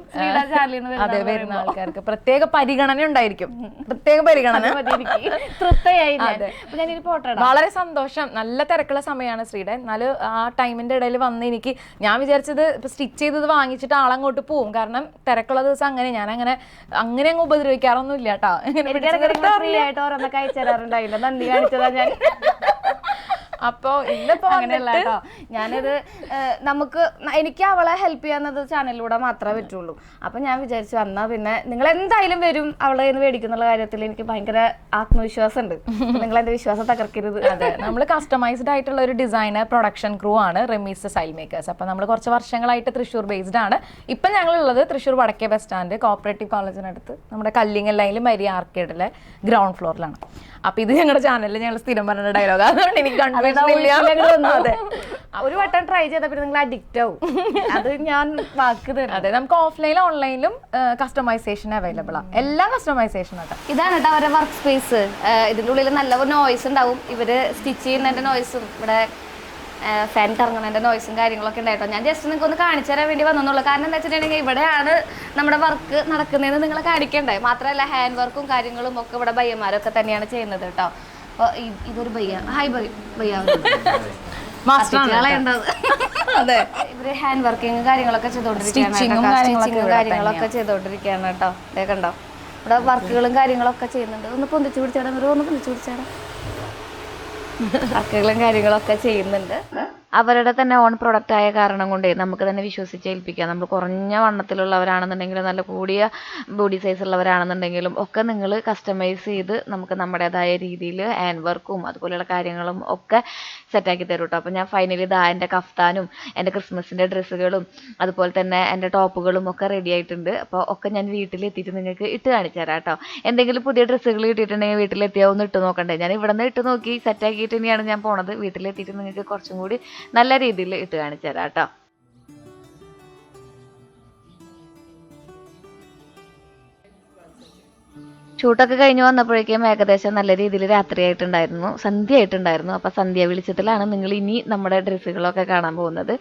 അതെ, വരുന്ന ആൾക്കാർക്ക് പ്രത്യേക പരിഗണന ഉണ്ടായിരിക്കും. പ്രത്യേക പരിഗണന. വളരെ സന്തോഷം. നല്ല തിരക്കുള്ള സമയമാണ് ശ്രീയുടെ. എന്നാലും ആ ടൈമിന്റെ ഇടയിൽ വന്ന് എനിക്ക്, ഞാൻ വിചാരിച്ചത് ഇപ്പൊ സ്റ്റിച്ച് ചെയ്തത് വാങ്ങിച്ചിട്ട് ആളങ്ങോട്ട് പോവും. കാരണം തിരക്കുള്ള ദിവസം ഞാൻ അങ്ങനെ അങ്ങ് ഉപദ്രവിക്കാറൊന്നും ഇല്ല കേട്ടോ.
ഫ്രീ ആയിട്ട് ഓരോന്നൊക്കെ അയച്ചു തരാറുണ്ടായില്ല. നന്ദി കാണിച്ചതാ ഞാൻ.
അപ്പോ ഇന്നിപ്പോ
അങ്ങനെയല്ല കേട്ടോ. ഞാനിത് എനിക്ക് അവളെ ഹെൽപ്പ് ചെയ്യാന്നത് ചാനലിലൂടെ മാത്രമേ പറ്റുള്ളൂ. അപ്പൊ ഞാൻ വിചാരിച്ചു വന്നാ പിന്നെ നിങ്ങൾ എന്തായാലും വരും അവളെ നിന്ന് മേടിക്കുന്നുള്ള കാര്യത്തിൽ എനിക്ക് ഭയങ്കര ആത്മവിശ്വാസം ഉണ്ട്. നിങ്ങൾ എന്റെ വിശ്വാസം തകർക്കരുത്.
അതെ, നമ്മൾ കസ്റ്റമൈസ്ഡ് ആയിട്ടുള്ള ഒരു ഡിസൈനർ പ്രൊഡക്ഷൻ ക്രൂ ആണ് റെമീസ് സ്റ്റൈൽ മേക്കേഴ്സ്. അപ്പൊ നമ്മൾ കുറച്ച് വർഷങ്ങളായിട്ട് തൃശ്ശൂർ ബേസ്ഡ് ആണ്. ഇപ്പൊ ഞങ്ങളുള്ളത് തൃശ്ശൂർ വടക്കേ ബസ് സ്റ്റാൻഡ് കോപ്പറേറ്റീവ് കോളേജിനടുത്ത് നമ്മുടെ കല്ലിങ്ങൽ ലൈനിൽ മരിയ ആർക്കേഡിലെ ഗ്രൗണ്ട് ഫ്ലോറിലാണ്. അപ്പൊ ഇത് ഞങ്ങളുടെ ചാനലിൽ ഞങ്ങൾ സ്ഥിരം പറഞ്ഞ ഡയലോഗ്, അതുകൊണ്ട് എനിക്ക്
ഒരു വട്ടം ട്രൈ ചെയ്താൽ പിന്നെ നിങ്ങൾ അഡിക്റ്റ് ആവും. അത് ഞാൻ വാക്ക് തരാം.
അതെ, നമുക്ക് ഓഫ്ലൈനിലും ഓൺലൈനിലും കസ്റ്റമൈസേഷൻ അവൈലബിൾ ആണ്. എല്ലാം കസ്റ്റമൈസേഷൻ ആണ്.
ഇതാണ് കേട്ടോ അവരുടെ വർക്ക് സ്പേസ്. ഇതിൻ്റെ ഉള്ളിൽ നല്ല നോയ്സ് ഉണ്ടാവും. ഇവര് സ്റ്റിച്ച് ചെയ്യുന്നതിന്റെ നോയ്സും ഇവിടെ ഫാൻ കറങ്ങുന്നതിന്റെ നോയ്സും കാര്യങ്ങളൊക്കെ ഉണ്ടായിട്ടോ. ഞാൻ ജസ്റ്റ് നിങ്ങൾക്ക് ഒന്ന് കാണിച്ചു തരാൻ വേണ്ടി വന്നെന്നുള്ളൂ. കാരണം എന്താ വെച്ചിട്ടുണ്ടെങ്കിൽ ഇവിടെയാണ് നമ്മുടെ വർക്ക് നടക്കുന്നതെന്ന് നിങ്ങളെ കാണിക്കണ്ടേ. മാത്രമല്ല ഹാൻഡ് വർക്കും കാര്യങ്ങളും ഒക്കെ ഇവിടെ ബയ്യന്മാരൊക്കെ തന്നെയാണ് ചെയ്യുന്നത് കേട്ടോ. അപ്പോൾ ഇതൊരു ബയ്യ, ഹായ് ബയ്യ, അതെ, ഇവര് ഹാൻഡ് വർക്കിങ് കാര്യങ്ങളൊക്കെ കാര്യങ്ങളൊക്കെ ചെയ്തോണ്ടിരിക്കുകയാണ് കേട്ടോ. അതേ കണ്ടോ, ഇവിടെ വർക്കുകളും കാര്യങ്ങളൊക്കെ ചെയ്യുന്നുണ്ട്. ഒന്ന് പൊന്തിച്ചു പിടിച്ചാടാ, ഒന്ന് പൊന്തിച്ചു പിടിച്ചാടാ, വർക്കുകളും കാര്യങ്ങളൊക്കെ ചെയ്യുന്നുണ്ട്.
അവരുടെ തന്നെ ഓൺ പ്രൊഡക്റ്റ് ആയ കാരണം കൊണ്ടേ നമുക്ക് തന്നെ വിശ്വസിച്ച് ഏൽപ്പിക്കാം. നമ്മൾ കുറഞ്ഞ വണ്ണത്തിലുള്ളവരാണെന്നുണ്ടെങ്കിലും നല്ല കൂടിയ ബോഡി സൈസ് ഉള്ളവരാണെന്നുണ്ടെങ്കിലും ഒക്കെ നിങ്ങൾ കസ്റ്റമൈസ് ചെയ്ത് നമുക്ക് നമ്മുടേതായ രീതിയിൽ ഹാൻഡ് വർക്കും അതുപോലെയുള്ള കാര്യങ്ങളും ഒക്കെ സെറ്റാക്കി തരും കേട്ടോ. അപ്പോൾ ഞാൻ ഫൈനലി ഇതാ എൻ്റെ കഫ്താനും എൻ്റെ ക്രിസ്മസിൻ്റെ ഡ്രസ്സുകളും അതുപോലെ തന്നെ എൻ്റെ ടോപ്പുകളും ഒക്കെ റെഡി ആയിട്ടുണ്ട്. അപ്പോൾ ഒക്കെ ഞാൻ വീട്ടിലെത്തിയിട്ട് നിങ്ങൾക്ക് ഇട്ട് കാണിച്ചു തരാം കേട്ടോ. എന്തെങ്കിലും പുതിയ ഡ്രസ്സുകൾ കിട്ടിയിട്ടുണ്ടെങ്കിൽ വീട്ടിലെത്തിയാൽ ഒന്ന് ഇട്ട് നോക്കണ്ടേ. ഞാൻ ഇവിടെ നിന്ന് ഇട്ട് നോക്കി സെറ്റാക്കിയിട്ട് തന്നെയാണ് ഞാൻ പോണത്. വീട്ടിലെത്തിയിട്ട് നിങ്ങൾക്ക് കുറച്ചും കൂടി നല്ല രീതിയിൽ ഇട്ട് കാണിച്ചു തരാം കേട്ടോ. ഷൂട്ടൊക്കെ കഴിഞ്ഞ് വന്നപ്പോഴേക്കും ഏകദേശം നല്ല രീതിയിൽ രാത്രിയായിട്ടുണ്ടായിരുന്നു, സന്ധ്യ ആയിട്ടുണ്ടായിരുന്നു. അപ്പം സന്ധ്യ വെളിച്ചത്തിലാണ് നിങ്ങൾ ഇനി നമ്മുടെ ഡ്രസ്സുകളൊക്കെ കാണാൻ പോകുന്നത്.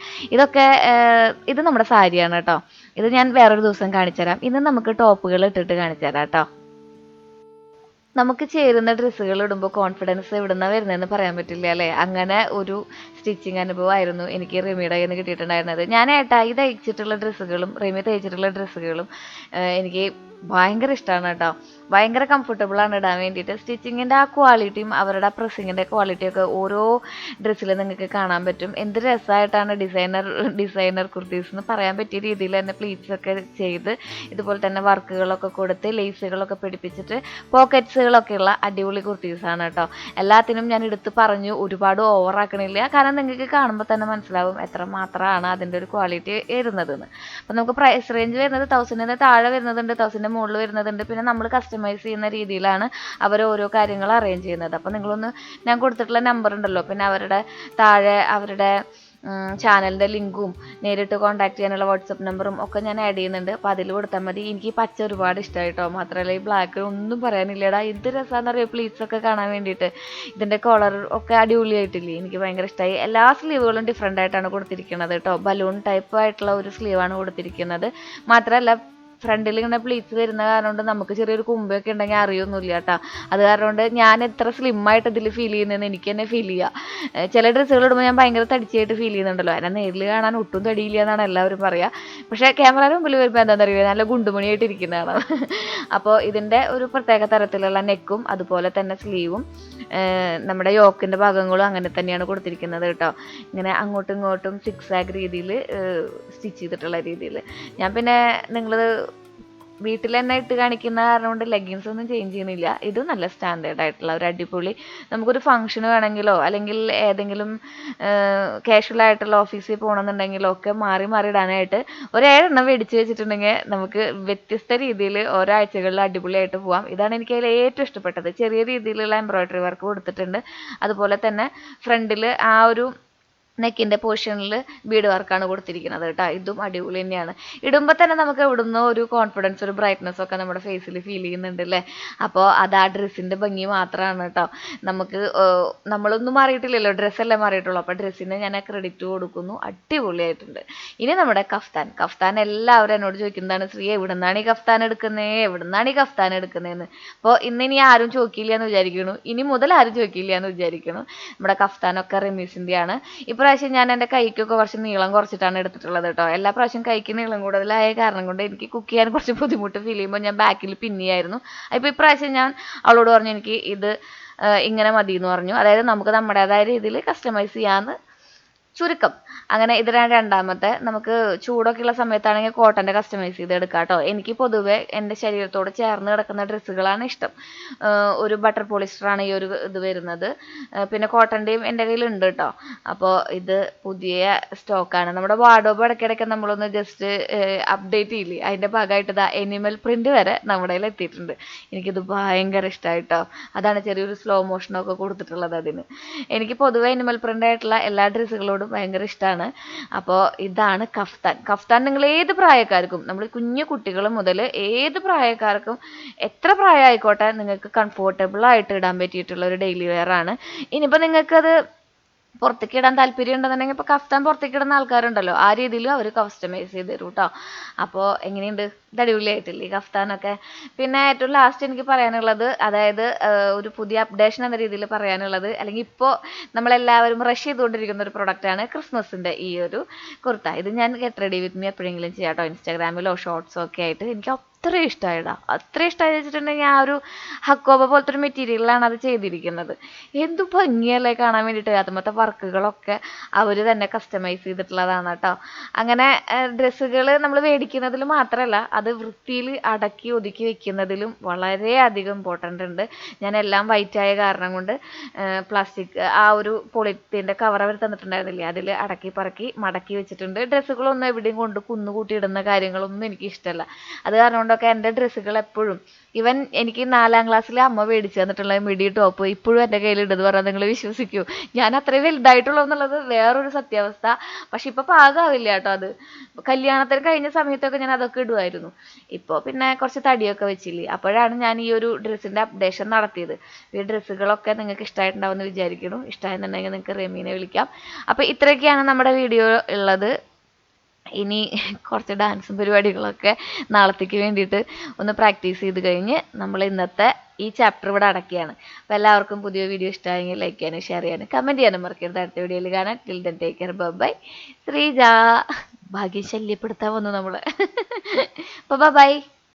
ഇത് നമ്മുടെ സാരിയാണ് കേട്ടോ. ഇത് ഞാൻ വേറൊരു ദിവസം കാണിച്ചു തരാം. ഇന്ന് നമുക്ക് ടോപ്പുകൾ ഇട്ടിട്ട് കാണിച്ചു തരാം കേട്ടോ. നമുക്ക് ചേരുന്ന ഡ്രസ്സുകൾ ഇടുമ്പോൾ കോൺഫിഡൻസ് എവിടുന്ന വരുന്നതെന്ന് പറയാൻ പറ്റില്ല അല്ലേ. അങ്ങനെ ഒരു സ്റ്റിച്ചിങ് അനുഭവമായിരുന്നു എനിക്ക് റിമിയുടെ കയ്യിൽ നിന്ന് കിട്ടിയിട്ടുണ്ടായിരുന്നത്. ഞാൻ ഏട്ടായി തയ്ച്ചിട്ടുള്ള ഡ്രസ്സുകളും റിമി തയ്ച്ചിട്ടുള്ള ഡ്രസ്സുകളും എനിക്ക് ഭയങ്കര ഇഷ്ടമാണ് കേട്ടോ. ഭയങ്കര കംഫർട്ടബിളാണ് ഇടാൻ വേണ്ടിയിട്ട്. സ്റ്റിച്ചിങ്ങിൻ്റെ ആ ക്വാളിറ്റിയും അവരുടെ പ്രസ്സിങ്ങിൻ്റെ ക്വാളിറ്റിയൊക്കെ ഓരോ ഡ്രസ്സിൽ നിങ്ങൾക്ക് കാണാൻ പറ്റും. എന്ത് രസമായിട്ടാണ് ഡിസൈനർ കുർത്തീസ് എന്ന് പറയാൻ പറ്റിയ രീതിയിൽ തന്നെ പ്ലീറ്റ്സൊക്കെ ചെയ്ത് ഇതുപോലെ തന്നെ വർക്കുകളൊക്കെ കൊടുത്ത് ലേസുകളൊക്കെ പിടിപ്പിച്ചിട്ട് പോക്കറ്റ്സുകളൊക്കെ ഉള്ള അടിപൊളി കുർത്തീസാണ് കേട്ടോ. എല്ലാത്തിനും ഞാൻ എടുത്ത് പറഞ്ഞു, ഒരുപാട് ഓവറാക്കണില്ല. കാരണം നിങ്ങൾക്ക് കാണുമ്പോൾ തന്നെ മനസ്സിലാവും എത്ര മാത്രമാണ് അതിൻ്റെ ഒരു ക്വാളിറ്റി വരുന്നതെന്ന്. അപ്പം നമുക്ക് പ്രൈസ് റേഞ്ച് വരുന്നത് 1000 താഴെ വരുന്നതുണ്ട്, 1000 മുകളിൽ വരുന്നതുണ്ട്. പിന്നെ നമ്മൾ കസ്റ്റമൈസ് ചെയ്യുന്ന രീതിയിലാണ് അവർ ഓരോ കാര്യങ്ങൾ അറേഞ്ച് ചെയ്യുന്നത്. അപ്പോൾ നിങ്ങളൊന്ന് ഞാൻ കൊടുത്തിട്ടുള്ള നമ്പർ ഉണ്ടല്ലോ, പിന്നെ അവരുടെ താഴെ അവരുടെ ചാനലിൻ്റെ ലിങ്കും നേരിട്ട് കോൺടാക്ട് ചെയ്യാനുള്ള വാട്സപ്പ് നമ്പറും ഒക്കെ ഞാൻ ആഡ് ചെയ്യുന്നുണ്ട്. അപ്പോൾ അതിൽ കൊടുത്താൽ മതി. എനിക്ക് പച്ച ഒരുപാട് ഇഷ്ടമായിട്ടോ. മാത്രമല്ല ഈ ബ്ലാക്ക് ഒന്നും പറയാനില്ലടാ, എന്ത് രസമാണെന്ന് അറിയാം പ്ലീറ്റ്സൊക്കെ കാണാൻ വേണ്ടിയിട്ട്. ഇതിൻ്റെ കളർ ഒക്കെ അടിപൊളിയായിട്ടില്ലേ, എനിക്ക് ഭയങ്കര ഇഷ്ടമായി. എല്ലാ സ്ലീവുകളും ഡിഫറെൻ്റ് ആയിട്ടാണ് കൊടുത്തിരിക്കുന്നത് കേട്ടോ. ബലൂൺ ടൈപ്പ് ആയിട്ടുള്ള ഒരു സ്ലീവാണ് കൊടുത്തിരിക്കുന്നത്. മാത്രമല്ല ഫ്രണ്ടിൽ ഇങ്ങനെ പ്ലീറ്റ്സ് വരുന്ന കാരണം കൊണ്ട് നമുക്ക് ചെറിയൊരു കുമ്പൊക്കെ ഉണ്ടെങ്കിൽ അറിയൊന്നുമില്ല കേട്ടോ. അത് കാരണം കൊണ്ട് ഞാൻ എത്ര സ്ലിമ്മായിട്ട് ഇതിൽ ഫീൽ ചെയ്യുന്നതെന്ന് എനിക്ക് തന്നെ ഫീൽ ചെയ്യുക. ചില ഡ്രസ്സുകൾ ഇടുമ്പോൾ ഞാൻ ഭയങ്കര തടിച്ചായിട്ട് ഫീൽ ചെയ്യുന്നുണ്ടല്ലോ, എന്നെ നേരിൽ കാണാൻ ഒട്ടും തടിയില്ല എന്നാണ് എല്ലാവരും പറയുക. പക്ഷേ ക്യാമറയുടെ മുമ്പിൽ വരുമ്പോൾ എന്താണെന്ന് അറിയില്ല, നല്ല ഗുണ്ടുമണിയായിട്ട് ഇരിക്കുന്നതാണ്. അപ്പോൾ ഇതിൻ്റെ ഒരു പ്രത്യേക തരത്തിലുള്ള നെക്കും അതുപോലെ തന്നെ സ്ലീവും നമ്മുടെ യോക്കിൻ്റെ ഭാഗങ്ങളും അങ്ങനെ തന്നെയാണ് കൊടുത്തിരിക്കുന്നത് കേട്ടോ. ഇങ്ങനെ അങ്ങോട്ടും ഇങ്ങോട്ടും സിക്സ് ആഗ് രീതിയിൽ സ്റ്റിച്ച് ചെയ്തിട്ടുള്ള രീതിയിൽ. ഞാൻ പിന്നെ നിങ്ങൾ വീട്ടിൽ തന്നെ ഇട്ട് കാണിക്കുന്ന കാരണം കൊണ്ട് ലെഗിൻസ് ഒന്നും ചേഞ്ച് ചെയ്യുന്നില്ല. ഇത് നല്ല സ്റ്റാൻഡേർഡ് ആയിട്ടുള്ള ഒരു അടിപൊളി, നമുക്കൊരു ഫംഗ്ഷന് വേണമെങ്കിലോ അല്ലെങ്കിൽ ഏതെങ്കിലും കാഷ്വൽ ആയിട്ടുള്ള ഓഫീസിൽ പോകണമെന്നുണ്ടെങ്കിലോ ഒക്കെ മാറി മാറി ഇടാനായിട്ട് ഒരു 7 എണ്ണം മേടിച്ച് വെച്ചിട്ടുണ്ടെങ്കിൽ നമുക്ക് വ്യത്യസ്ത രീതിയിൽ ഓരോ ആഴ്ചകളിൽ അടിപൊളിയായിട്ട് പോകാം. ഇതാണ് എനിക്ക് അതിൽ ഏറ്റവും ഇഷ്ടപ്പെട്ടത്. ചെറിയ രീതിയിലുള്ള എംബ്രോയിഡറി വർക്ക് കൊടുത്തിട്ടുണ്ട്. അതുപോലെ തന്നെ ഫ്രണ്ടിൽ ആ ഒരു നെക്കിൻ്റെ പോർഷനിൽ ബീഡ് വർക്കാണ് കൊടുത്തിരിക്കുന്നത് കേട്ടോ. ഇതും അടിപൊളി തന്നെയാണ്. ഇടുമ്പോൾ തന്നെ നമുക്ക് എവിടുന്നോ ഒരു കോൺഫിഡൻസ്, ഒരു ബ്രൈറ്റ്നസ് ഒക്കെ നമ്മുടെ ഫേസിൽ ഫീൽ ചെയ്യുന്നുണ്ട് അല്ലേ. അപ്പോൾ അത് ആ ഡ്രസ്സിൻ്റെ ഭംഗി മാത്രമാണ് കേട്ടോ. നമുക്ക് നമ്മളൊന്നും മാറിയിട്ടില്ലല്ലോ, ഡ്രസ്സല്ലേ മാറിയിട്ടുള്ളൂ. അപ്പോൾ ഡ്രസ്സിന് ഞാൻ ക്രെഡിറ്റ് കൊടുക്കുന്നു, അടിപൊളിയായിട്ടുണ്ട്. ഇനി നമ്മുടെ കഫ്താൻ എല്ലാവരും എന്നോട് ചോദിക്കുന്നതാണ്, ശ്രീ എവിടെ നിന്നാണ് ഈ കഫ്താൻ എടുക്കുന്നതെന്ന്. അപ്പോൾ ഇനി ആരും ചോദിക്കില്ല എന്ന് വിചാരിക്കുന്നു, ഇനി മുതൽ ആരും ചോദിക്കില്ല എന്ന് വിചാരിക്കുന്നു. നമ്മുടെ കഫ്താനൊക്കെ റെമീസിൻ്റെയാണ്. ഇപ്രാവശ്യം ഞാൻ എൻ്റെ കൈക്കൊക്കെ കുറച്ച് നീളം കുറച്ചിട്ടാണ് എടുത്തിട്ടുള്ളത് കേട്ടോ. എല്ലാ പ്രാവശ്യം കൈക്ക് നീളം കൂടുതലായ കാരണം കൊണ്ട് എനിക്ക് കുക്ക് ചെയ്യാൻ കുറച്ച് ബുദ്ധിമുട്ട് ഫീൽ ചെയ്യുമ്പോൾ ഞാൻ ബാക്കിൽ പിന്നിയായിരുന്നു. അപ്പോൾ ഇപ്രാവശ്യം ഞാൻ അവളോട് പറഞ്ഞു എനിക്ക് ഇത് ഇങ്ങനെ മതി എന്ന് പറഞ്ഞു. അതായത് നമുക്ക് നമ്മുടേതായ രീതിയിൽ കസ്റ്റമൈസ് ചെയ്യാമെന്ന് ചുരുക്കം. അങ്ങനെ ഇതിനാണ് രണ്ടാമത്തെ. നമുക്ക് ചൂടൊക്കെ ഉള്ള സമയത്താണെങ്കിൽ കോട്ടൻ്റെ കസ്റ്റമൈസ് ചെയ്ത് എടുക്കാം കേട്ടോ. എനിക്ക് പൊതുവെ എൻ്റെ ശരീരത്തോട് ചേർന്ന് കിടക്കുന്ന ഡ്രസ്സുകളാണ് ഇഷ്ടം. ഒരു ബട്ടർ പോളിസ്റ്ററാണ് ഈ ഒരു ഇത് വരുന്നത്. പിന്നെ കോട്ടൻ്റെയും എൻ്റെ കയ്യിലുണ്ട് കേട്ടോ. അപ്പോൾ ഇത് പുതിയ സ്റ്റോക്കാണ്. നമ്മുടെ വാർഡ്രോബ് ഇടയ്ക്കിടയ്ക്ക് നമ്മളൊന്ന് ജസ്റ്റ് അപ്ഡേറ്റ് ചെയ്യില്ലേ, അതിൻ്റെ ഭാഗമായിട്ട് ഇതാ എനിമൽ പ്രിൻ്റ് വരെ നമ്മുടെ കയ്യിൽ എത്തിയിട്ടുണ്ട്. എനിക്കിത് ഭയങ്കര ഇഷ്ടമായിട്ടോ. അതാണ് ചെറിയൊരു സ്ലോ മോഷനൊക്കെ കൊടുത്തിട്ടുള്ളത് അതിന്. എനിക്ക് പൊതുവെ എനിമൽ പ്രിൻ്റ് ആയിട്ടുള്ള എല്ലാ ഡ്രസ്സുകളോടും ഭയങ്കര ഇഷ്ടമാണ്. അപ്പോൾ ഇതാണ് കഫ്താൻ നിങ്ങൾ ഏത് പ്രായക്കാർക്കും, നമ്മൾ കുഞ്ഞു കുട്ടികൾ മുതൽ ഏത് പ്രായക്കാർക്കും എത്ര പ്രായമായിക്കോട്ടെ നിങ്ങൾക്ക് കംഫോർട്ടബിൾ ആയിട്ട് ഇടാൻ പറ്റിയിട്ടുള്ള ഒരു ഡെയിലി വെയർ ആണ്. ഇനിയിപ്പോൾ നിങ്ങൾക്കത് പുറത്തേക്ക് ഇടാൻ താല്പര്യം ഉണ്ടെന്നുണ്ടെങ്കിൽ ഇപ്പോൾ കഫ്താൻ പുറത്തേക്ക് ഇടുന്ന ആൾക്കാരുണ്ടല്ലോ, ആ രീതിയിലും അവർ കസ്റ്റമൈസ് ചെയ്ത് തരും കേട്ടോ. അപ്പോൾ എങ്ങനെയുണ്ട്, ഇത് അടിപൊളിയായിട്ടില്ലേ ഈ കഫ്താനൊക്കെ. പിന്നെ ഏറ്റവും ലാസ്റ്റ് എനിക്ക് പറയാനുള്ളത്, അതായത് ഒരു പുതിയ അപ്ഡേഷൻ എന്ന രീതിയിൽ പറയാനുള്ളത്, അല്ലെങ്കിൽ ഇപ്പോൾ നമ്മളെല്ലാവരും റഷ് ചെയ്തുകൊണ്ടിരിക്കുന്ന ഒരു പ്രൊഡക്റ്റാണ് ക്രിസ്മസിൻ്റെ ഈ ഒരു കുർത്ത. ഇത് ഞാൻ ഗെറ്റ് റെഡി വിത്ത് മീ എപ്പോഴെങ്കിലും ചെയ്യാം കേട്ടോ, ഇൻസ്റ്റാഗ്രാമിലോ ഷോർട്സോ ഒക്കെ ആയിട്ട്. എനിക്ക് അത്രയും ഇഷ്ടമായിടാ, അത്രയും ഇഷ്ടമായി വെച്ചിട്ടുണ്ടെങ്കിൽ ആ ഒരു ഹക്കോബ പോലത്തെ ഒരു മെറ്റീരിയലാണ് അത് ചെയ്തിരിക്കുന്നത്. എന്തു ഭംഗിയല്ലേ കാണാൻ വേണ്ടിയിട്ട്. അതുമത്തെ വർക്കുകളൊക്കെ അവർ തന്നെ കസ്റ്റമൈസ് ചെയ്തിട്ടുള്ളതാണ് കേട്ടോ. അങ്ങനെ ഡ്രസ്സുകൾ നമ്മൾ മേടിക്കുന്നതിൽ മാത്രമല്ല, അത് വൃത്തിയിൽ അടക്കി ഒതുക്കി വെക്കുന്നതിലും വളരെയധികം ഇമ്പോർട്ടൻ്റ് ഉണ്ട്. ഞാൻ എല്ലാം വൈറ്റായ കാരണം കൊണ്ട് പ്ലാസ്റ്റിക് ആ ഒരു പോളിത്തീൻ്റെ കവർ അവർ തന്നിട്ടുണ്ടായിരുന്നില്ലേ, അതിൽ അടക്കി പറക്കി മടക്കി വെച്ചിട്ടുണ്ട്. ഡ്രസ്സുകളൊന്നും എവിടെയും കൊണ്ട് കുന്നുകൂട്ടി ഇടുന്ന കാര്യങ്ങളൊന്നും എനിക്ക് ഇഷ്ടമല്ല. അത് കാരണം കൊണ്ടൊക്കെ എൻ്റെ ഡ്രസ്സുകൾ എപ്പോഴും, ഈവൻ എനിക്ക് 4ാം ക്ലാസ്സിൽ അമ്മ മേടിച്ചു തന്നിട്ടുള്ള മിഡി ടോപ്പ് ഇപ്പോഴും എൻ്റെ കയ്യിലുണ്ടെന്ന് പറഞ്ഞാൽ നിങ്ങൾ വിശ്വസിക്കൂ. ഞാൻ അത്രയും വലുതായിട്ടുള്ളൂ എന്നുള്ളത് വേറൊരു സത്യാവസ്ഥ. പക്ഷെ ഇപ്പോൾ പാകമാവില്ല കേട്ടോ. അത് കല്യാണത്തിന് കഴിഞ്ഞ സമയത്തൊക്കെ ഞാൻ അതൊക്കെ ഇടുമായിരുന്നു. ഇപ്പോൾ പിന്നെ കുറച്ച് തടിയൊക്കെ വെച്ചില്ലേ, അപ്പോഴാണ് ഞാൻ ഈ ഒരു ഡ്രസ്സിൻ്റെ അപ്ഡേഷൻ നടത്തിയത്. ഈ ഡ്രസ്സുകളൊക്കെ നിങ്ങൾക്ക് ഇഷ്ടമായിട്ടുണ്ടാവുമെന്ന് വിചാരിക്കുന്നു. ഇഷ്ടമായെന്നുണ്ടെങ്കിൽ നിങ്ങൾക്ക് റെമീനെ വിളിക്കാം. അപ്പോൾ ഇത്രയൊക്കെയാണ് നമ്മുടെ വീഡിയോ ഉള്ളത്. ഇനി കുറച്ച് ഡാൻസും പരിപാടികളൊക്കെ നാളത്തേക്ക് വേണ്ടിയിട്ട് ഒന്ന് പ്രാക്ടീസ് ചെയ്ത് കഴിഞ്ഞ് നമ്മൾ ഇന്നത്തെ ഈ ചാപ്റ്റർ ഇവിടെ അടക്കുകയാണ്. അപ്പോൾ എല്ലാവർക്കും പുതിയ വീഡിയോ ഇഷ്ടമായെങ്കിൽ ലൈക്ക് ചെയ്യാനും ഷെയർ ചെയ്യാനും കമൻറ്റ് ചെയ്യാനും മറക്കരുത്. അടുത്ത വീഡിയോയിൽ കാണാൻ. Till then take care, bye. Sreeja ഭാഗ്യം ശല്യപ്പെടുത്താൻ വന്നു നമ്മൾ. അപ്പോൾ ബൈ.